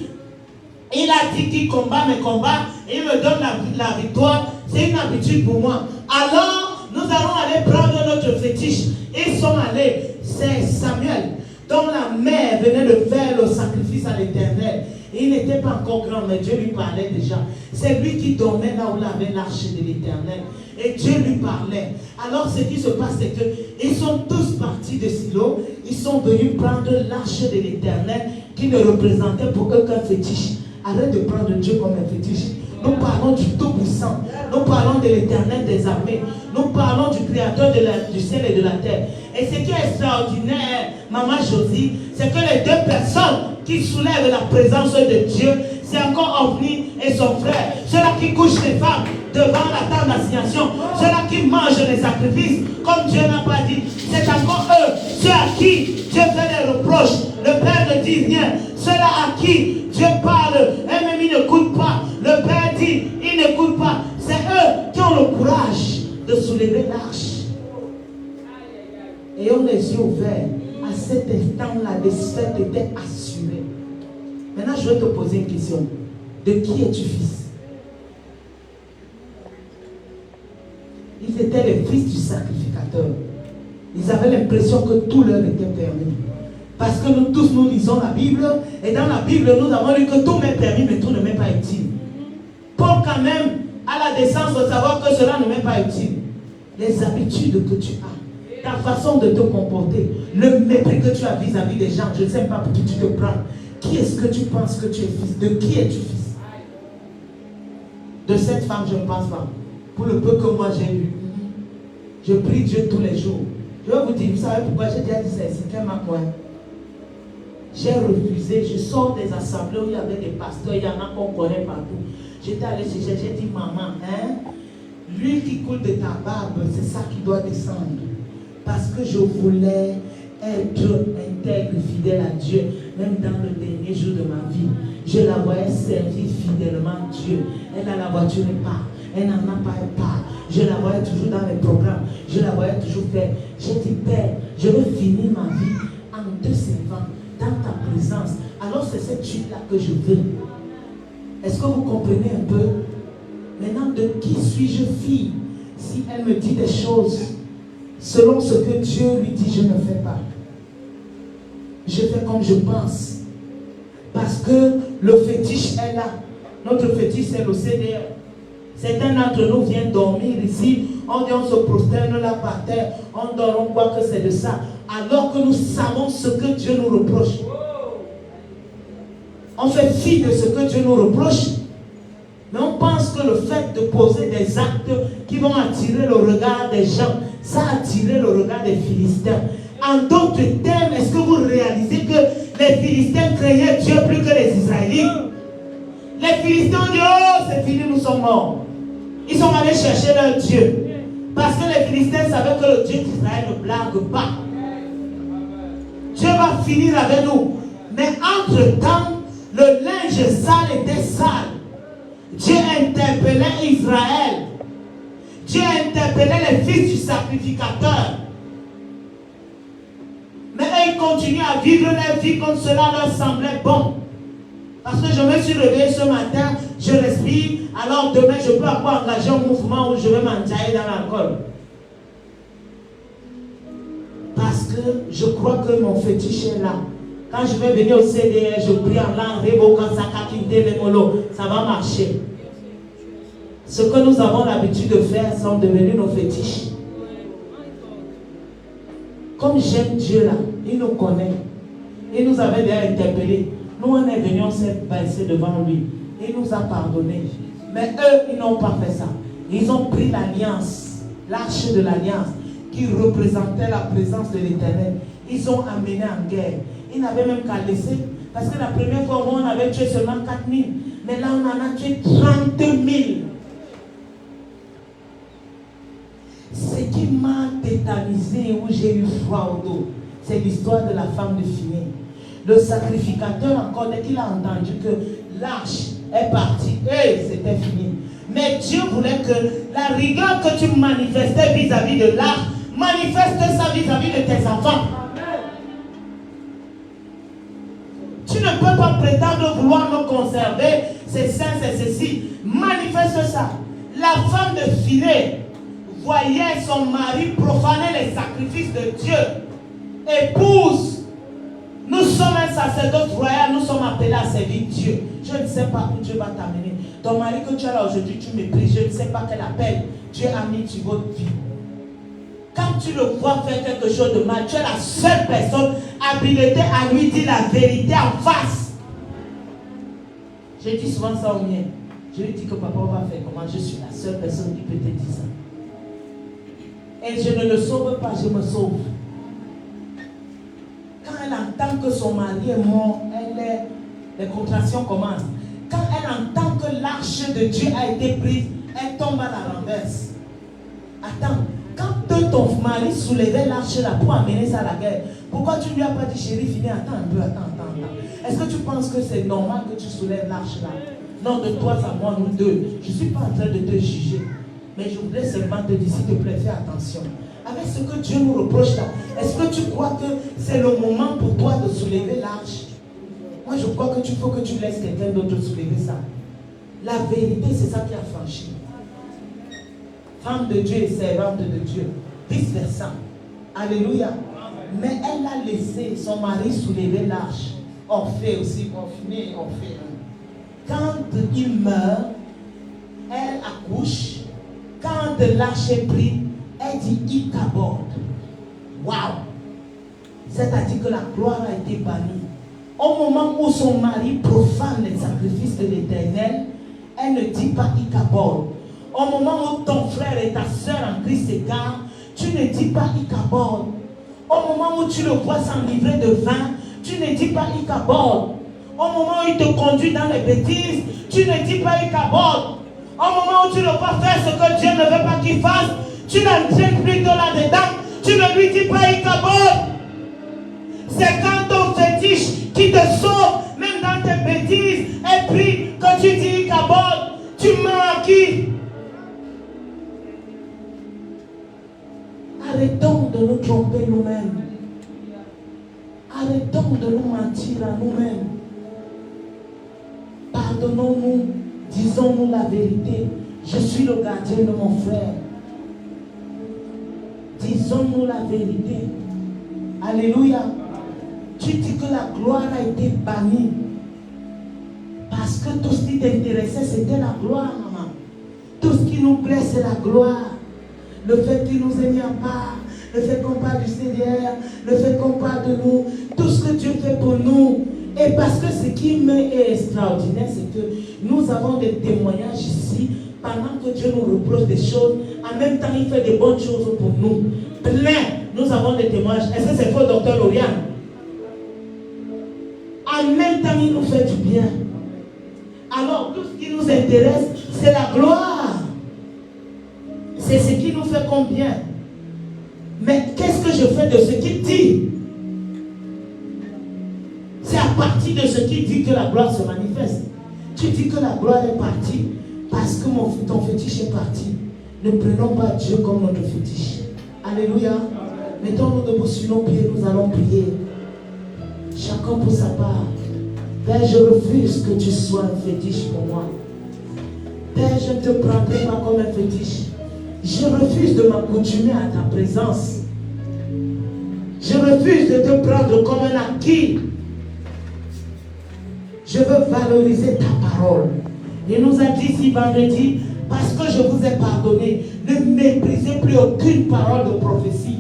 il a dit qu'il combat mes combats et il me donne la victoire. C'est une habitude pour moi. Alors, nous allons aller prendre notre fétiche. Ils sont allés. C'est Samuel, dont la mère venait de faire le sacrifice à l'Éternel. Et il n'était pas encore grand, mais Dieu lui parlait déjà. C'est lui qui dormait là où il avait l'arche de l'Éternel. Et Dieu lui parlait. Alors ce qui se passe, c'est qu'ils sont tous partis de Silo. Ils sont venus prendre l'arche de l'Éternel qui ne représentait pour eux qu'un fétiche. Arrête de prendre Dieu comme un fétiche. Nous parlons du Tout-Puissant. Nous parlons de l'Éternel des armées. Nous parlons du Créateur du ciel et de la terre. Et ce qui est extraordinaire, Maman Josie, c'est que les deux personnes qui soulèvent la présence de Dieu, c'est encore Ovni et son frère. Ceux-là qui couchent les femmes devant la table d'assignation. Ceux-là qui mangent les sacrifices, comme Dieu n'a pas dit. C'est encore eux, ceux à qui Dieu fait des reproches. Le Père ne dit rien. Ceux-là à qui Dieu parle, et même ils n'écoutent pas. Le Père dit, ils n'écoutent pas. C'est eux qui ont le courage de soulever l'arche. Ayons les yeux ouverts. À cet instant-là, la défaite était assurée. Maintenant, je vais te poser une question. De qui es-tu fils? Ils étaient les fils du sacrificateur. Ils avaient l'impression que tout leur était permis. Parce que nous tous, nous lisons la Bible. Et dans la Bible, nous avons lu que tout m'est permis, mais tout ne m'est pas utile. Paul, quand même, a la décence de savoir que cela ne m'est pas utile. Les habitudes que tu as, ta façon de te comporter, le mépris que tu as vis-à-vis des gens, je ne sais pas pour qui tu te prends. Qui est-ce que tu penses que tu es fils? De qui es-tu fils? De cette femme, je ne pense pas. Pour le peu que moi j'ai lu, je prie Dieu tous les jours. Je vais vous dire, vous savez pourquoi j'ai déjà dit ça? C'est qu'un coin. J'ai refusé, je sors des assemblées où il y avait des pasteurs, il y en a qu'on connaît partout. J'étais allé chez elle, j'ai dit, maman, l'huile qui coule de ta barbe, c'est ça qui doit descendre. Parce que je voulais être intègre, fidèle à Dieu, même dans le dernier jour de ma vie. Je la voyais servir fidèlement Dieu. Elle a la voiture et part. Elle n'en a pas et part. Je la voyais toujours dans les programmes. Je la voyais toujours faire. J'ai dit, Père, je veux finir ma vie en te servant dans ta présence. Alors c'est cette huile-là que je veux. Est-ce que vous comprenez un peu? Maintenant, de qui suis-je fille? Si elle me dit des choses selon ce que Dieu lui dit, je ne fais pas. Je fais comme je pense. Parce que le fétiche est là. Notre fétiche, c'est le CDR. Certains d'entre nous viennent dormir ici. On dit on se prosterne là par terre. On dort, on croit que c'est de ça. Alors que nous savons ce que Dieu nous reproche. On fait fi de ce que Dieu nous reproche. Mais on pense que le fait de poser des actes qui vont attirer le regard des gens, ça a attiré le regard des Philistins. En d'autres termes, est-ce que vous réalisez que les Philistins craignaient Dieu plus que les Israélites? Les Philistins ont dit, oh, c'est fini, nous sommes morts. Ils sont allés chercher leur Dieu. Parce que les Philistins savaient que le Dieu d'Israël ne blague pas. Dieu va finir avec nous. Mais entre-temps, le linge sale était sale. Dieu interpellait Israël. Dieu interpellait les fils du sacrificateur. Mais eux, ils continuent à vivre leur vie comme cela leur semblait bon. Parce que je me suis réveillé ce matin, je respire, alors demain je peux avoir engagé un mouvement où je vais m'entailler dans l'alcool. Parce que je crois que mon fétiche est là. Quand je vais venir au CDR, je prie en langue, ça va marcher. Ce que nous avons l'habitude de faire sont devenus nos fétiches. Comme j'aime Dieu là, il nous connaît. Il nous avait déjà interpellés. Nous, on est venus, on s'est baissé devant lui. Il nous a pardonné. Mais eux, ils n'ont pas fait ça. Ils ont pris l'alliance, l'arche de l'alliance, qui représentait la présence de l'Éternel. Ils ont amené en guerre. Ils n'avaient même qu'à laisser. Parce que la première fois, on avait tué seulement 4 000. Mais là, on en a tué 30 000. Ce qui m'a tétanisé, où j'ai eu froid au dos, c'est l'histoire de la femme de Phiné. Le sacrificateur, encore, dès qu'il a entendu que l'arche est partie, c'était fini. Mais Dieu voulait que la rigueur que tu manifestais vis-à-vis de l'arche, manifeste ça vis-à-vis de tes enfants. Tu ne peux pas prétendre vouloir me conserver, c'est ça, c'est ceci. Manifeste ça. La femme de Phiné voyait son mari profaner les sacrifices de Dieu. Épouse, nous sommes sommes un sacerdoce royal, nous sommes appelés à servir Dieu. Je ne sais pas où Dieu va t'amener. Ton mari que tu as là aujourd'hui, tu méprises, je ne sais pas quel appel Dieu a mis sur votre vie. Quand tu le vois faire quelque chose de mal, tu es la seule personne habilitée à lui dire la vérité en face. Je dis souvent ça au mien. Je lui dis que papa, on va faire comment? Je suis la seule personne qui peut te dire ça. Et je ne le sauve pas, je me sauve. Quand elle entend que son mari est mort, les contractions commencent. Quand elle entend que l'arche de Dieu a été prise, elle tombe à la renverse. Attends, quand ton mari soulevait l'arche là pour amener ça à la guerre, pourquoi tu ne lui as pas dit, chérie, finis, attends un peu, attends. Est-ce que tu penses que c'est normal que tu soulèves l'arche là? Non, de toi à moi, nous deux. Je ne suis pas en train de te juger. Mais je voudrais seulement te dire, s'il te plaît, fais attention. Avec ce que Dieu nous reproche là, est-ce que tu crois que c'est le moment pour toi de soulever l'arche? Moi, je crois que tu faut que tu laisses quelqu'un d'autre soulever ça. La vérité, c'est ça qui a franchi. Femme de Dieu et servante de Dieu. Vice versa. Alléluia. Mais elle a laissé son mari soulever l'arche. Orphée aussi, confiné et Orphée. Quand il meurt, elle accouche. Quand l'arche est prise, elle dit Ichabod. Waouh! C'est-à-dire que la gloire a été bannie. Au moment où son mari profane les sacrifices de l'Éternel, elle ne dit pas Ichabod. Au moment où ton frère et ta soeur en Christ s'égarent, tu ne dis pas Ichabod. Au moment où tu le vois s'enivrer de vin, tu ne dis pas Ichabod. Au moment où il te conduit dans les bêtises, tu ne dis pas Ichabod. Au moment où tu le vois faire ce que Dieu ne veut pas qu'il fasse, tu n'entraînes plus de là-dedans, tu ne lui dis pas Ichabod. C'est quand ton fétiche qui te sauve, même dans tes bêtises, est pris, que tu dis Ichabod. Tu mens à qui? Arrêtons de nous tromper nous-mêmes. Arrêtons de nous mentir à nous-mêmes. Pardonnons-nous, disons-nous la vérité. Je suis le gardien de mon frère. Disons-nous la vérité. Alléluia. Tu dis que la gloire a été bannie. Parce que tout ce qui t'intéressait, c'était la gloire, maman. Tout ce qui nous plaît, c'est la gloire. Le fait qu'il nous ait mis à part, le fait qu'on parle du Seigneur, le fait qu'on parle de nous, tout ce que Dieu fait pour nous. Et parce que ce qui est extraordinaire, c'est que nous avons des témoignages ici, pendant que Dieu nous reproche des choses, en même temps il fait des bonnes choses pour nous. Plein, nous avons des témoignages. Est-ce que c'est faux, docteur Lauriane? En même temps il nous fait du bien. Alors tout ce qui nous intéresse, c'est la gloire. C'est ce qui nous fait combien. Mais qu'est-ce que je fais de ce qu'il dit? C'est à partir de ce qu'il dit que la gloire se manifeste. Tu dis que la gloire est partie parce que ton fétiche est parti. Ne prenons pas Dieu comme notre fétiche. Alléluia. Mettons-nous debout sur nos pieds, nous allons prier. Chacun pour sa part. Père, je refuse que tu sois un fétiche pour moi. Père, je ne te prendrai pas comme un fétiche. Je refuse de m'accoutumer à ta présence. Je refuse de te prendre comme un acquis. Je veux valoriser ta parole. Il nous a dit ici vendredi, parce que je vous ai pardonné, ne méprisez plus aucune parole de prophétie.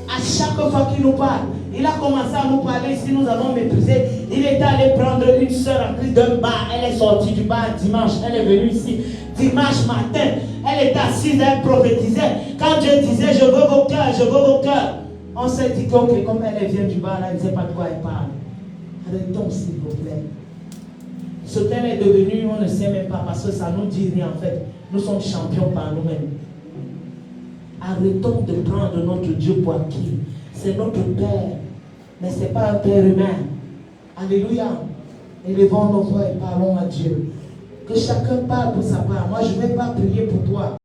À chaque fois qu'il nous parle, il a commencé à nous parler, si nous avons méprisé, il est allé prendre une soeur en Christ d'un bar, elle est sortie du bar dimanche, elle est venue ici, dimanche matin, elle est assise, elle prophétisait. Quand Dieu disait, je veux vos cœurs, je veux vos cœurs, on s'est dit que comme elle vient du bar, elle ne sait pas de quoi elle parle. Arrêtons s'il vous plaît. Ce qu'elle est devenue, on ne sait même pas parce que ça nous dit rien en fait. Nous sommes champions par nous-mêmes. Arrêtons de prendre notre Dieu pour acquis. C'est notre Père, mais ce n'est pas un Père humain. Alléluia. Élevons nos voix et parlons à Dieu. Que chacun parle pour sa part. Moi, je ne vais pas prier pour toi.